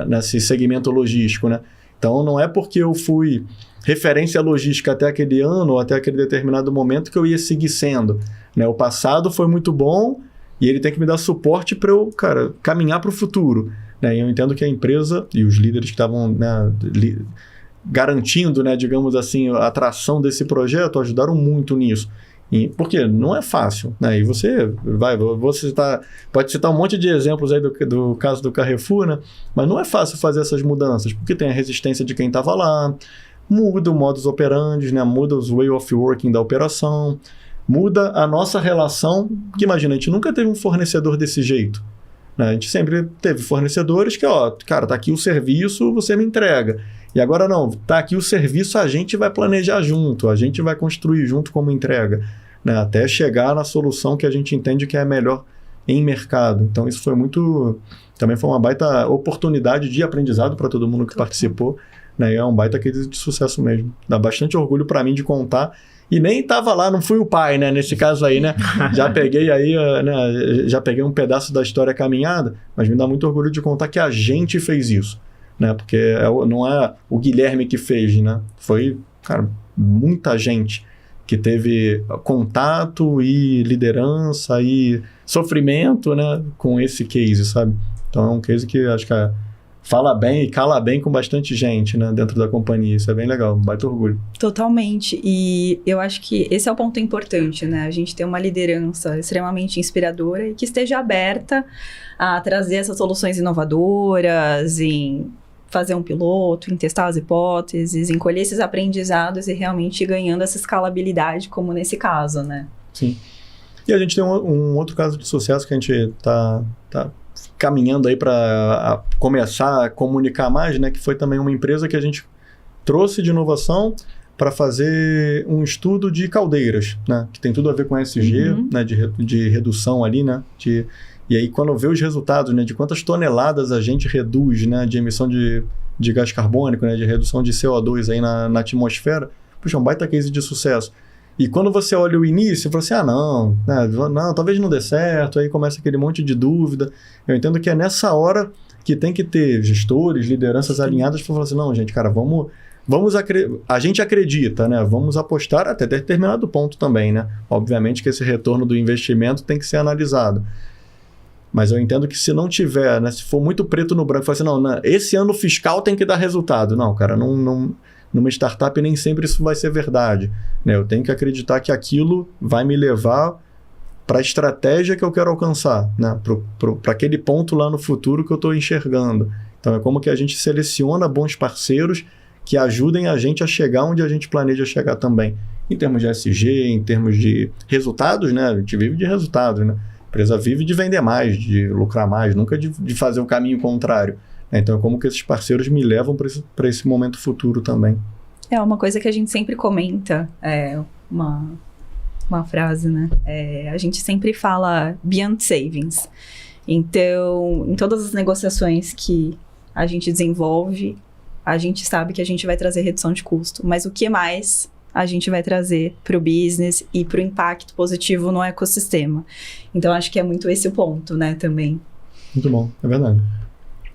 nesse segmento logístico, né? Então não é porque eu fui referência logística até aquele ano ou até aquele determinado momento que eu ia seguir sendo, né? O passado foi muito bom e ele tem que me dar suporte para eu, cara, caminhar para o futuro, né? E eu entendo que a empresa e os líderes que estavam, né, garantindo, né, digamos assim, a atração desse projeto ajudaram muito nisso. Porque não é fácil, né? E você pode citar um monte de exemplos aí do caso do Carrefour, né? Mas não é fácil fazer essas mudanças, porque tem a resistência de quem estava lá, muda o modus operandi, né? Muda os way of working da operação, muda a nossa relação, que imagina, a gente nunca teve um fornecedor desse jeito, né? A gente sempre teve fornecedores que, ó, cara, tá aqui o serviço, você me entrega. E agora não, tá aqui o serviço, a gente vai planejar junto, a gente vai construir junto como entrega, né? Até chegar na solução que a gente entende que é a melhor em mercado. Então isso também foi uma baita oportunidade de aprendizado para todo mundo que participou, né? E é um baita case de sucesso mesmo. Dá bastante orgulho para mim de contar. E nem estava lá, não fui o pai, né? Nesse caso aí, né? Já peguei aí, né? Já peguei um pedaço da história caminhada, mas me dá muito orgulho de contar que a gente fez isso, né? Porque não é o Guilherme que fez, né? Foi, cara, muita gente que teve contato e liderança e sofrimento, né? Com esse case, sabe? Então é um case que acho que fala bem e cala bem com bastante gente, né, dentro da companhia. Isso é bem legal, um baita orgulho. Totalmente. E eu acho que esse é o ponto importante, né? A gente ter uma liderança extremamente inspiradora e que esteja aberta a trazer essas soluções inovadoras, em fazer um piloto, em testar as hipóteses, em colher esses aprendizados e realmente ir ganhando essa escalabilidade, como nesse caso, né? Sim. E a gente tem um outro caso de sucesso que a gente tá caminhando aí para começar a comunicar mais, né? Que foi também uma empresa que a gente trouxe de inovação para fazer um estudo de caldeiras, né? Que tem tudo a ver com ESG, né? De redução ali, né? E aí, quando vê os resultados, né? De quantas toneladas a gente reduz, né? De emissão de gás carbônico, né? De redução de CO2 aí na atmosfera, puxa, um baita case de sucesso. E quando você olha o início, você fala assim, não, talvez não dê certo, aí começa aquele monte de dúvida. Eu entendo que é nessa hora que tem que ter gestores, lideranças alinhadas para falar assim, não, gente, cara, a gente acredita, né? Vamos apostar até determinado ponto também, né? Obviamente que esse retorno do investimento tem que ser analisado. Mas eu entendo que se não tiver, né? Se for muito preto no branco, falar assim, não, esse ano fiscal tem que dar resultado. Não, cara, numa startup nem sempre isso vai ser verdade, né? Eu tenho que acreditar que aquilo vai me levar para a estratégia que eu quero alcançar, né? Para aquele ponto lá no futuro que eu estou enxergando. Então é como que a gente seleciona bons parceiros que ajudem a gente a chegar onde a gente planeja chegar também. Em termos de ESG, em termos de resultados, né? A gente vive de resultados, né? A empresa vive de vender mais, de lucrar mais, nunca de fazer o caminho contrário. Então, como que esses parceiros me levam para esse momento futuro também? É uma coisa que a gente sempre comenta, uma frase, né? A gente sempre fala beyond savings. Então, em todas as negociações que a gente desenvolve, a gente sabe que a gente vai trazer redução de custo. Mas o que mais a gente vai trazer para o business e para o impacto positivo no ecossistema? Então, acho que é muito esse o ponto, né, também. Muito bom, é verdade.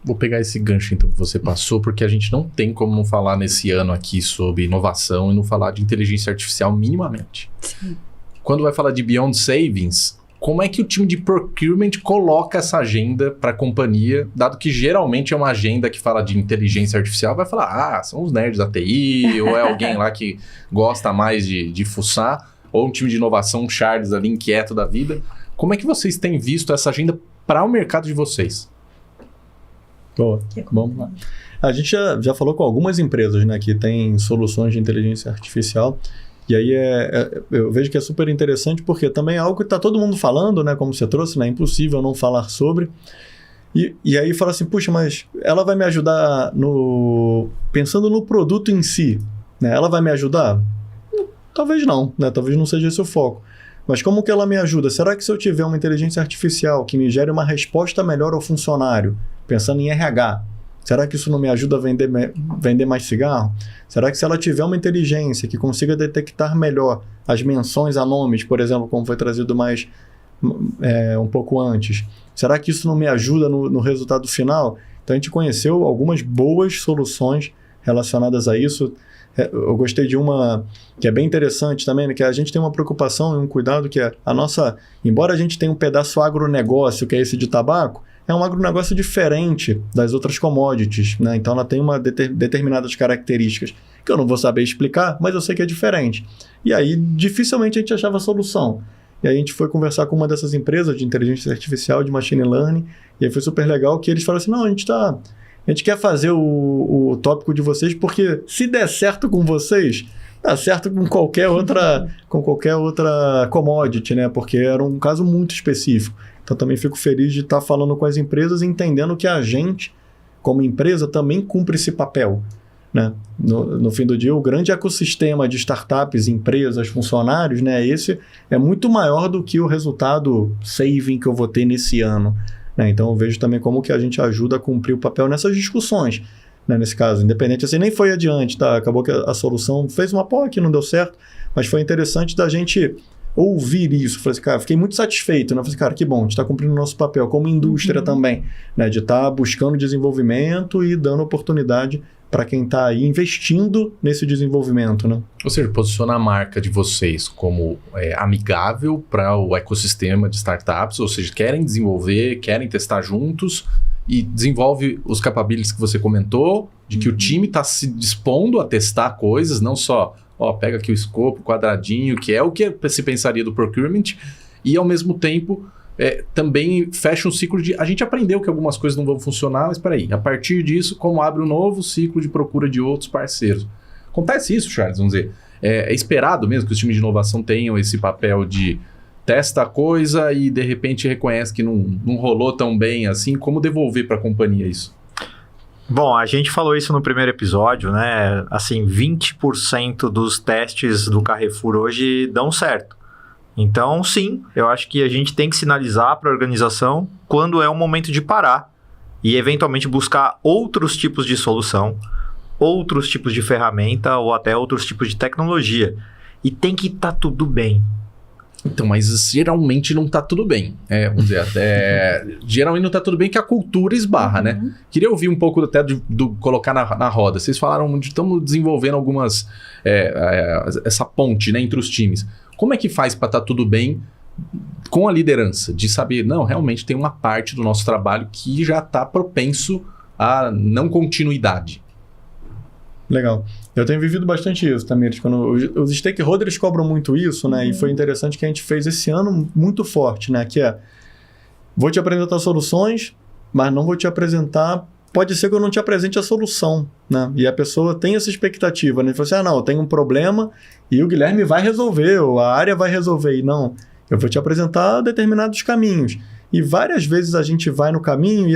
Vou pegar esse gancho, então, que você passou, porque a gente não tem como não falar nesse ano aqui sobre inovação e não falar de inteligência artificial minimamente. Sim. Quando vai falar de Beyond Savings, como é que o time de procurement coloca essa agenda para a companhia, dado que geralmente é uma agenda que fala de inteligência artificial, vai falar, são os nerds da TI, ou é alguém lá que gosta mais de fuçar, ou um time de inovação, um Charles ali inquieto da vida. Como é que vocês têm visto essa agenda para o mercado de vocês? Boa, vamos lá. A gente já falou com algumas empresas, né, que têm soluções de inteligência artificial, e aí eu vejo que é super interessante porque também é algo que está todo mundo falando, né, como você trouxe, né, é impossível não falar sobre, e aí fala assim, puxa, mas ela vai me ajudar pensando no produto em si, né, ela vai me ajudar? Talvez não, né, talvez não seja esse o foco. Mas como que ela me ajuda? Será que se eu tiver uma inteligência artificial que me gere uma resposta melhor ao funcionário, pensando em RH, será que isso não me ajuda a vender mais cigarro? Será que se ela tiver uma inteligência que consiga detectar melhor as menções a nomes, por exemplo, como foi trazido mais um pouco antes, será que isso não me ajuda no resultado final? Então a gente conheceu algumas boas soluções relacionadas a isso. Eu gostei de uma que é bem interessante também, né, que a gente tem uma preocupação e um cuidado que é a nossa, embora a gente tenha um pedaço agronegócio, que é esse de tabaco, é um agronegócio diferente das outras commodities, né? Então ela tem determinadas características que eu não vou saber explicar, mas eu sei que é diferente. E aí dificilmente a gente achava solução. E aí a gente foi conversar com uma dessas empresas de inteligência artificial, de machine learning, e aí foi super legal que eles falaram assim, não, a gente quer fazer o tópico de vocês, porque se der certo com vocês, dá certo com qualquer outra commodity, né? Porque era um caso muito específico. Então também fico feliz de estar falando com as empresas e entendendo que a gente, como empresa, também cumpre esse papel, né? No fim do dia, o grande ecossistema de startups, empresas, funcionários, né? Esse é muito maior do que o resultado saving que eu vou ter nesse ano. Então eu vejo também como que a gente ajuda a cumprir o papel nessas discussões, né? Nesse caso, independente, assim, nem foi adiante, tá? Acabou que a solução fez uma POC, não deu certo, mas foi interessante da gente ouvir isso. Falei assim, cara, fiquei muito satisfeito, né? Falei assim, cara, que bom, a gente está cumprindo o nosso papel como indústria também, né? De estar buscando desenvolvimento e dando oportunidade para quem está aí investindo nesse desenvolvimento, né? Ou seja, posiciona a marca de vocês como amigável para o ecossistema de startups, ou seja, querem desenvolver, querem testar juntos e desenvolve os capabilities que você comentou, de que o time está se dispondo a testar coisas, não só, pega aqui o escopo, quadradinho, que é o que se pensaria do procurement, e ao mesmo tempo também fecha um ciclo de... A gente aprendeu que algumas coisas não vão funcionar, mas peraí, a partir disso, como abre um novo ciclo de procura de outros parceiros. Acontece isso, Charles, vamos dizer. É esperado mesmo que os times de inovação tenham esse papel de testa a coisa e de repente reconhece que não rolou tão bem assim, como devolver para a companhia isso? Bom, a gente falou isso no primeiro episódio, né? Assim, 20% dos testes do Carrefour hoje dão certo. Então, sim, eu acho que a gente tem que sinalizar para a organização quando é o momento de parar e eventualmente buscar outros tipos de solução, outros tipos de ferramenta ou até outros tipos de tecnologia. E tem que estar tudo bem. Então, mas geralmente não tá tudo bem. Vamos dizer, geralmente não tá tudo bem que a cultura esbarra, né? Queria ouvir um pouco até do colocar na roda. Vocês falaram de estamos desenvolvendo algumas... essa ponte, né, entre os times. Como é que faz para estar tudo bem com a liderança? De saber, não, realmente tem uma parte do nosso trabalho que já está propenso a não continuidade. Legal. Eu tenho vivido bastante isso, Tamires. Quando os stakeholders cobram muito isso, né? E foi interessante que a gente fez esse ano muito forte, né? Que vou te apresentar soluções, mas não vou te apresentar... Pode ser que eu não te apresente a solução, né? E a pessoa tem essa expectativa, né? Ele fala assim, não, eu tenho um problema e o Guilherme vai resolver, ou a área vai resolver. E não, eu vou te apresentar determinados caminhos. E várias vezes a gente vai no caminho e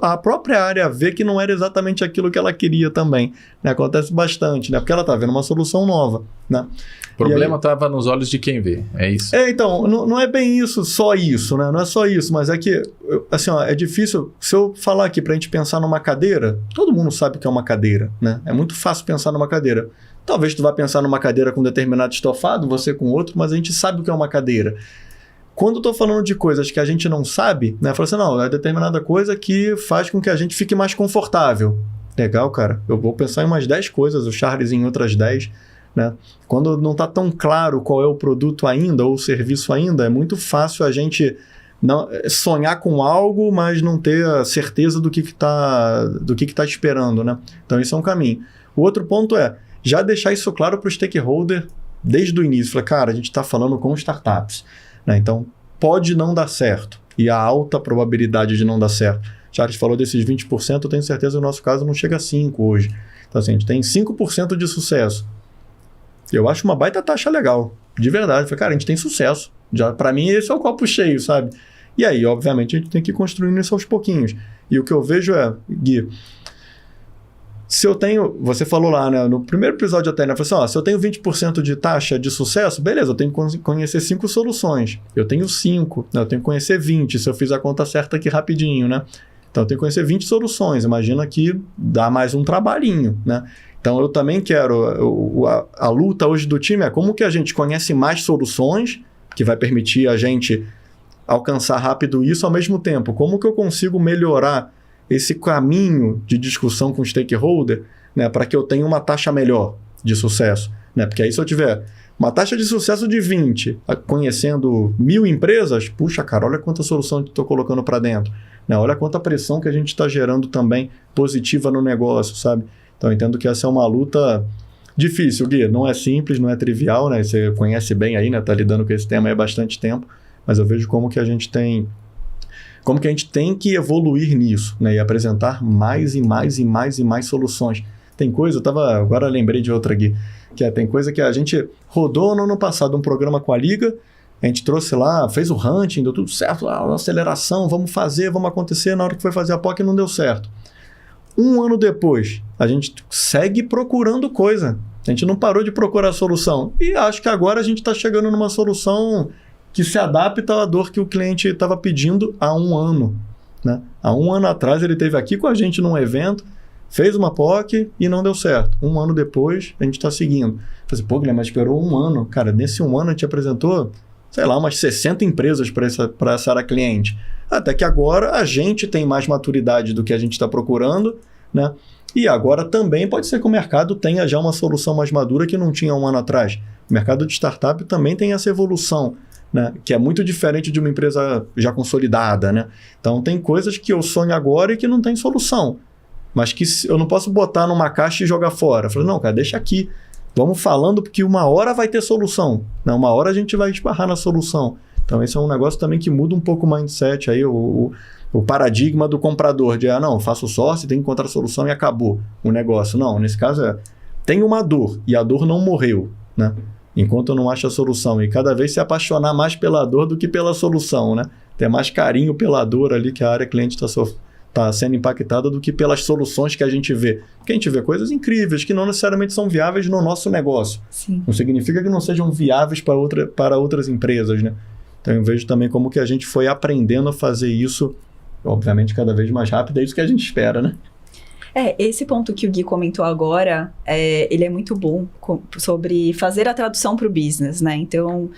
a própria área vê que não era exatamente aquilo que ela queria também. Né? Acontece bastante, né? Porque ela está vendo uma solução nova. Né? O problema estava nos olhos de quem vê, é isso? Então, não é bem isso, só isso, né? Não é só isso, mas é que, assim, é difícil. Se eu falar aqui para a gente pensar numa cadeira, todo mundo sabe que é uma cadeira, né? É muito fácil pensar numa cadeira. Talvez tu vá pensar numa cadeira com determinado estofado, você com outro, mas a gente sabe o que é uma cadeira. Quando eu estou falando de coisas que a gente não sabe, né? Fala assim, não, é determinada coisa que faz com que a gente fique mais confortável. Legal, cara. Eu vou pensar em umas 10 coisas, o Charles em outras 10, né? Quando não está tão claro qual é o produto ainda ou o serviço ainda, é muito fácil a gente sonhar com algo, mas não ter a certeza do que tá esperando, né? Então, isso é um caminho. O outro ponto é já deixar isso claro para o stakeholder desde o início. Falar, cara, a gente está falando com startups. Né? Então, pode não dar certo. E a alta probabilidade de não dar certo. Charles falou desses 20%, eu tenho certeza que no nosso caso não chega a 5% hoje. Então, assim, a gente tem 5% de sucesso. Eu acho uma baita taxa legal. De verdade. Falei, cara, a gente tem sucesso. Para mim, esse é o copo cheio, sabe? E aí, obviamente, a gente tem que ir construindo isso aos pouquinhos. E o que eu vejo Gui... Se eu tenho... Você falou lá, né? No primeiro episódio até, né? Falei assim, se eu tenho 20% de taxa de sucesso, beleza, eu tenho que conhecer 5 soluções. Eu tenho 5, né? Eu tenho que conhecer 20, se eu fiz a conta certa aqui rapidinho, né? Então, eu tenho que conhecer 20 soluções. Imagina que dá mais um trabalhinho, né? Então, eu também quero... A luta hoje do time é como que a gente conhece mais soluções, que vai permitir a gente alcançar rápido isso, ao mesmo tempo, como que eu consigo melhorar esse caminho de discussão com o stakeholder, né, para que eu tenha uma taxa melhor de sucesso. Né? Porque aí se eu tiver uma taxa de sucesso de 20, conhecendo 1000 empresas, puxa, cara, olha quanta solução eu estou colocando para dentro. Né? Olha quanta pressão que a gente está gerando também positiva no negócio, sabe? Então, eu entendo que essa é uma luta difícil, Gui. Não é simples, não é trivial, né? Você conhece bem aí, né? Tá lidando com esse tema há bastante tempo, mas eu vejo como que a gente tem que evoluir nisso, né? E apresentar mais e mais e mais e mais soluções. Tem coisa, agora lembrei de outra aqui, que tem coisa que a gente rodou no ano passado um programa com a Liga, a gente trouxe lá, fez o hunting, deu tudo certo, a aceleração, vamos acontecer, na hora que foi fazer a POC não deu certo. Um ano depois, a gente segue procurando coisa, a gente não parou de procurar solução, e acho que agora a gente está chegando numa solução que se adapta à dor que o cliente estava pedindo há um ano. Né? Há um ano atrás ele esteve aqui com a gente num evento, fez uma POC e não deu certo. Um ano depois, a gente está seguindo. Falei assim, pô, Guilherme, mas esperou um ano. Cara, nesse um ano a gente apresentou, sei lá, umas 60 empresas para essa área cliente. Até que agora a gente tem mais maturidade do que a gente está procurando, né? E agora também pode ser que o mercado tenha já uma solução mais madura que não tinha um ano atrás. O mercado de startup também tem essa evolução. né? Que é muito diferente de uma empresa já consolidada, né? Então, tem coisas que eu sonho agora e que não tem solução, mas que eu não posso botar numa caixa e jogar fora. Eu falei, não, cara, deixa aqui. Vamos falando, porque uma hora vai ter solução, né? Uma hora a gente vai esbarrar na solução. Então, esse é um negócio também que muda um pouco o mindset, aí, o paradigma do comprador, de, não, faço sócio, tem que encontrar solução e acabou o negócio. Não, nesse caso tem uma dor, e a dor não morreu, né? Enquanto eu não acho a solução. E cada vez se apaixonar mais pela dor do que pela solução, né? Ter mais carinho pela dor ali que a área cliente está sendo impactada do que pelas soluções que a gente vê. Porque a gente vê coisas incríveis que não necessariamente são viáveis no nosso negócio. Sim. Não significa que não sejam viáveis para outras empresas, né? Então eu vejo também como que a gente foi aprendendo a fazer isso, obviamente cada vez mais rápido, é isso que a gente espera, né? Esse ponto que o Gui comentou agora, ele é muito bom sobre fazer a tradução para o business, né? Então,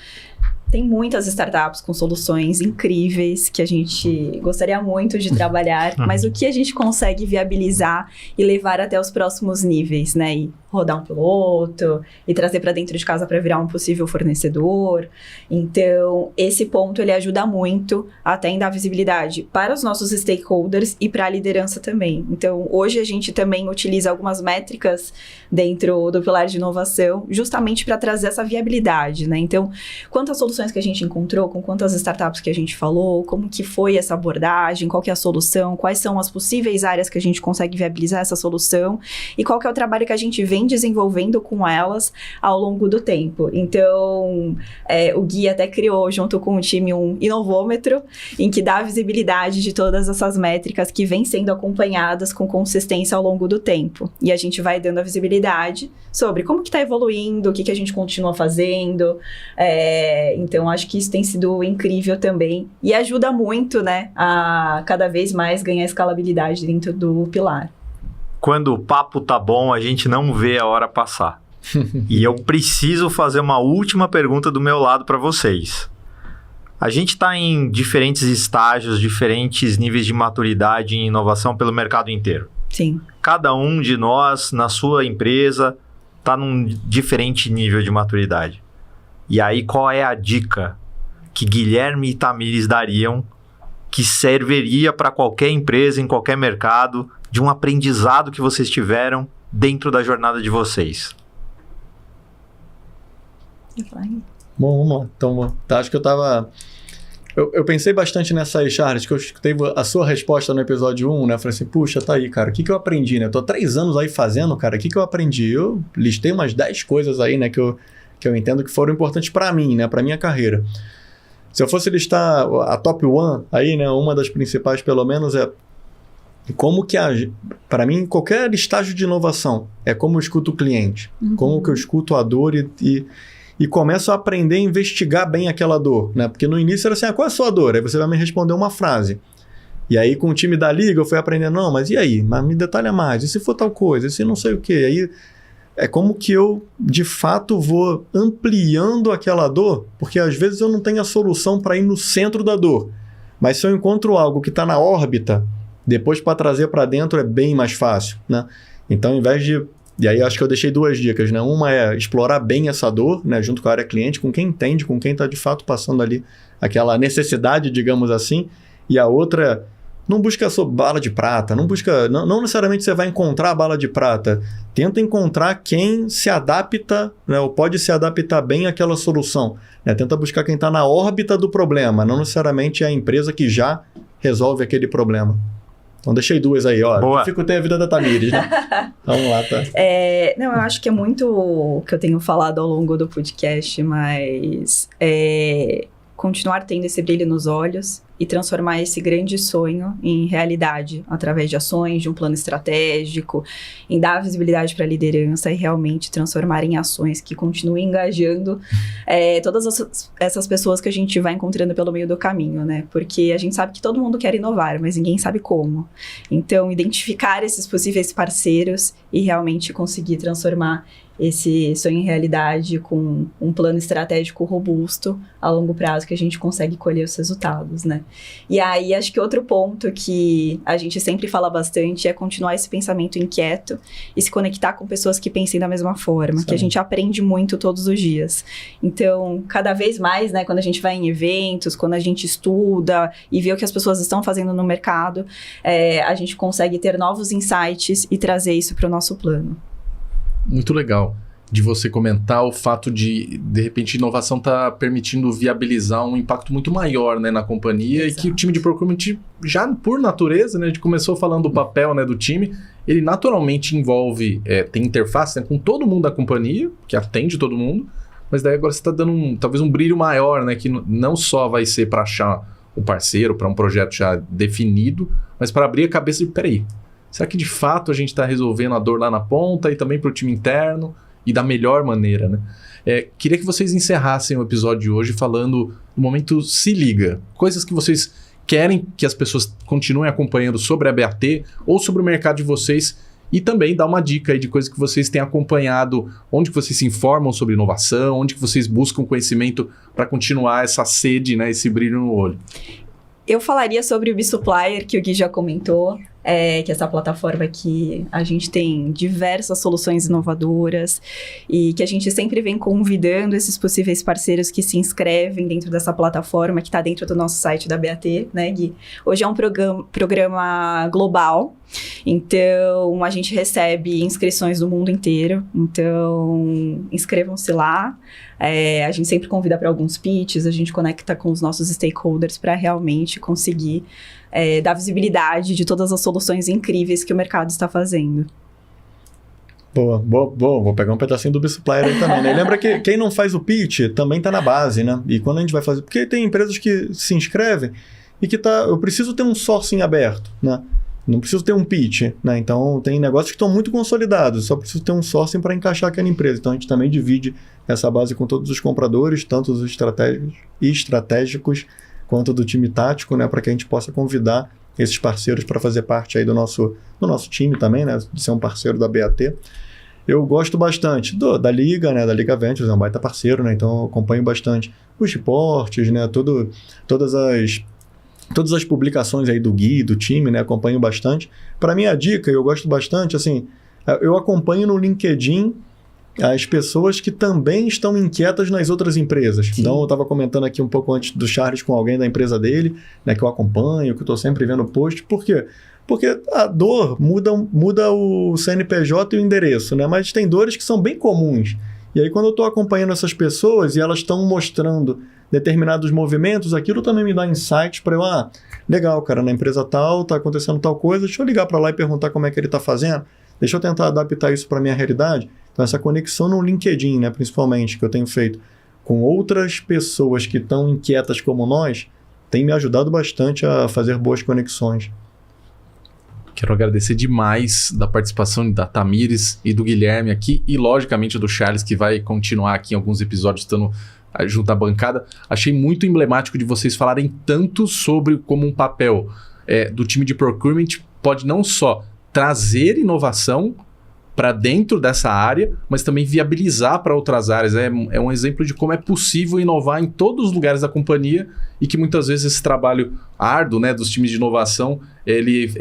tem muitas startups com soluções incríveis que a gente gostaria muito de trabalhar, mas o que a gente consegue viabilizar e levar até os próximos níveis, né? E rodar um piloto e trazer para dentro de casa para virar um possível fornecedor. Então, esse ponto ele ajuda muito até em dar visibilidade para os nossos stakeholders e para a liderança também. Então, hoje a gente também utiliza algumas métricas dentro do pilar de inovação justamente para trazer essa viabilidade, né? Então, quantas soluções que a gente encontrou, com quantas startups que a gente falou, como que foi essa abordagem, qual que é a solução, quais são as possíveis áreas que a gente consegue viabilizar essa solução e qual que é o trabalho que a gente vem desenvolvendo com elas ao longo do tempo. Então, o Gui até criou, junto com o time, um inovômetro, em que dá a visibilidade de todas essas métricas que vêm sendo acompanhadas com consistência ao longo do tempo. E a gente vai dando a visibilidade sobre como que está evoluindo, o que a gente continua fazendo. Então, acho que isso tem sido incrível também. E ajuda muito, né, a cada vez mais ganhar escalabilidade dentro do pilar. Quando o papo tá bom, a gente não vê a hora passar. E eu preciso fazer uma última pergunta do meu lado para vocês. A gente está em diferentes estágios, diferentes níveis de maturidade em inovação pelo mercado inteiro. Sim. Cada um de nós, na sua empresa, está num diferente nível de maturidade. E aí, qual é a dica que Guilherme e Tamires dariam que serviria para qualquer empresa, em qualquer mercado, de um aprendizado que vocês tiveram dentro da jornada de vocês? Bom, vamos lá. Então, acho que eu pensei bastante nessa aí, Charles, que eu escutei a sua resposta no episódio 1, né? Eu falei assim, puxa, tá aí, cara, o que eu aprendi, né? Eu tô há 3 anos aí fazendo, cara, o que eu aprendi? Eu listei umas 10 coisas aí, né, que eu entendo que foram importantes para mim, né, para minha carreira. Se eu fosse listar a top 1 aí, né, uma das principais pelo menos é como que, para mim, qualquer estágio de inovação, é como eu escuto o cliente, como que eu escuto a dor e começo a aprender a investigar bem aquela dor, né? Porque no início era assim, qual é a sua dor? Aí você vai me responder uma frase. E aí com o time da liga eu fui aprendendo, não, mas e aí? Mas me detalha mais, e se for tal coisa? E se não sei o quê? Aí é como que eu, de fato, vou ampliando aquela dor, porque às vezes eu não tenho a solução para ir no centro da dor. Mas se eu encontro algo que está na órbita, depois para trazer para dentro é bem mais fácil, né? Então, ao invés de... E aí acho que eu deixei 2 dicas, né? Uma é explorar bem essa dor, né? Junto com a área cliente, com quem entende, com quem está de fato passando ali aquela necessidade, digamos assim. E a outra é, não busca a sua bala de prata, não necessariamente você vai encontrar a bala de prata. Tenta encontrar quem se adapta, né? Ou pode se adaptar bem àquela solução, né? Tenta buscar quem está na órbita do problema, não necessariamente a empresa que já resolve aquele problema. Então, deixei 2 aí, ó. Boa. Dificultei a vida da Tamires, né? Vamos lá, tá? Não, eu acho que é muito o que eu tenho falado ao longo do podcast, mas continuar tendo esse brilho nos olhos e transformar esse grande sonho em realidade através de ações, de um plano estratégico, em dar visibilidade para a liderança e realmente transformar em ações que continuem engajando todas essas pessoas que a gente vai encontrando pelo meio do caminho, né? Porque a gente sabe que todo mundo quer inovar, mas ninguém sabe como. Então, identificar esses possíveis parceiros e realmente conseguir transformar esse sonho em realidade com um plano estratégico robusto a longo prazo que a gente consegue colher os resultados, né? E aí, acho que outro ponto que a gente sempre fala bastante é continuar esse pensamento inquieto e se conectar com pessoas que pensem da mesma forma, que a gente aprende muito todos os dias. Então, cada vez mais, né, quando a gente vai em eventos, quando a gente estuda e vê o que as pessoas estão fazendo no mercado, a gente consegue ter novos insights e trazer isso para o nosso plano. Muito legal de você comentar o fato de repente, inovação está permitindo viabilizar um impacto muito maior, né, na companhia. Exato. E que o time de procurement, já por natureza, né, a gente começou falando do papel, né, do time, ele naturalmente envolve, tem interface, né, com todo mundo da companhia, que atende todo mundo, mas daí agora você está dando talvez um brilho maior, né, que não só vai ser para achar um parceiro, para um projeto já definido, mas para abrir a cabeça de, peraí, será que de fato a gente está resolvendo a dor lá na ponta e também para o time interno e da melhor maneira, né? Queria que vocês encerrassem o episódio de hoje falando do momento Se Liga. Coisas que vocês querem que as pessoas continuem acompanhando sobre a BAT ou sobre o mercado de vocês e também dar uma dica aí de coisas que vocês têm acompanhado, onde que vocês se informam sobre inovação, onde que vocês buscam conhecimento para continuar essa sede, né, esse brilho no olho. Eu falaria sobre o B-Supplier, que o Gui já comentou, que é essa plataforma que a gente tem diversas soluções inovadoras e que a gente sempre vem convidando esses possíveis parceiros que se inscrevem dentro dessa plataforma que está dentro do nosso site da BAT, né, Gui? Hoje é um programa global, então a gente recebe inscrições do mundo inteiro, então inscrevam-se lá. A gente sempre convida para alguns pitches, a gente conecta com os nossos stakeholders para realmente conseguir dar visibilidade de todas as soluções incríveis que o mercado está fazendo. Boa. Vou pegar um pedacinho do B-Supplier aí também, né? Lembra que quem não faz o pitch também está na base, né? E quando a gente vai fazer... Porque tem empresas que se inscrevem e que eu preciso ter um sourcing aberto, né? Não preciso ter um pitch, né? Então, tem negócios que estão muito consolidados, só preciso ter um sourcing para encaixar aquela empresa. Então, a gente também divide essa base com todos os compradores, tanto os estratégicos quanto do time tático, né? Para que a gente possa convidar esses parceiros para fazer parte aí do nosso time também, né? De ser um parceiro da BAT. Eu gosto bastante da Liga, né? Da Liga Ventures, é um baita parceiro, né? Então, eu acompanho bastante os reportes, né? Todas as publicações aí do Gui, do time, né? Acompanho bastante. Para mim, a dica, eu gosto bastante, assim, eu acompanho no LinkedIn as pessoas que também estão inquietas nas outras empresas. Sim. Então, eu estava comentando aqui um pouco antes do Charles com alguém da empresa dele, né? Que eu acompanho, que eu estou sempre vendo post. Por quê? Porque a dor muda o CNPJ e o endereço, né? Mas tem dores que são bem comuns. E aí, quando eu estou acompanhando essas pessoas e elas estão mostrando determinados movimentos, aquilo também me dá insights para eu, legal, cara, na empresa tal, tá acontecendo tal coisa, deixa eu ligar para lá e perguntar como é que ele tá fazendo, deixa eu tentar adaptar isso para minha realidade. Então, essa conexão no LinkedIn, né, principalmente, que eu tenho feito com outras pessoas que estão inquietas como nós, tem me ajudado bastante a fazer boas conexões. Quero agradecer demais da participação da Tamires e do Guilherme aqui e, logicamente, do Charles, que vai continuar aqui em alguns episódios estando junto à bancada. Achei muito emblemático de vocês falarem tanto sobre como um papel do time de procurement pode não só trazer inovação para dentro dessa área, mas também viabilizar para outras áreas. É um exemplo de como é possível inovar em todos os lugares da companhia e que muitas vezes esse trabalho árduo, né, dos times de inovação, ele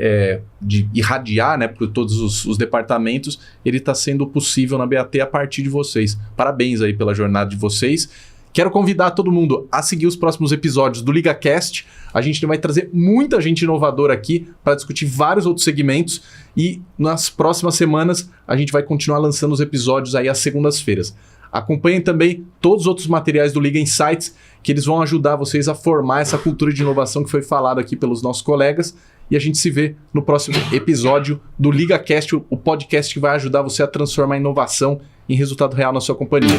de irradiar, né, por todos os departamentos, ele está sendo possível na BAT a partir de vocês. Parabéns aí pela jornada de vocês. Quero convidar todo mundo a seguir os próximos episódios do LigaCast. A gente vai trazer muita gente inovadora aqui para discutir vários outros segmentos e nas próximas semanas a gente vai continuar lançando os episódios aí às segundas-feiras. Acompanhem também todos os outros materiais do Liga Insights, que eles vão ajudar vocês a formar essa cultura de inovação que foi falada aqui pelos nossos colegas. E a gente se vê no próximo episódio do LigaCast, o podcast que vai ajudar você a transformar a inovação em resultado real na sua companhia.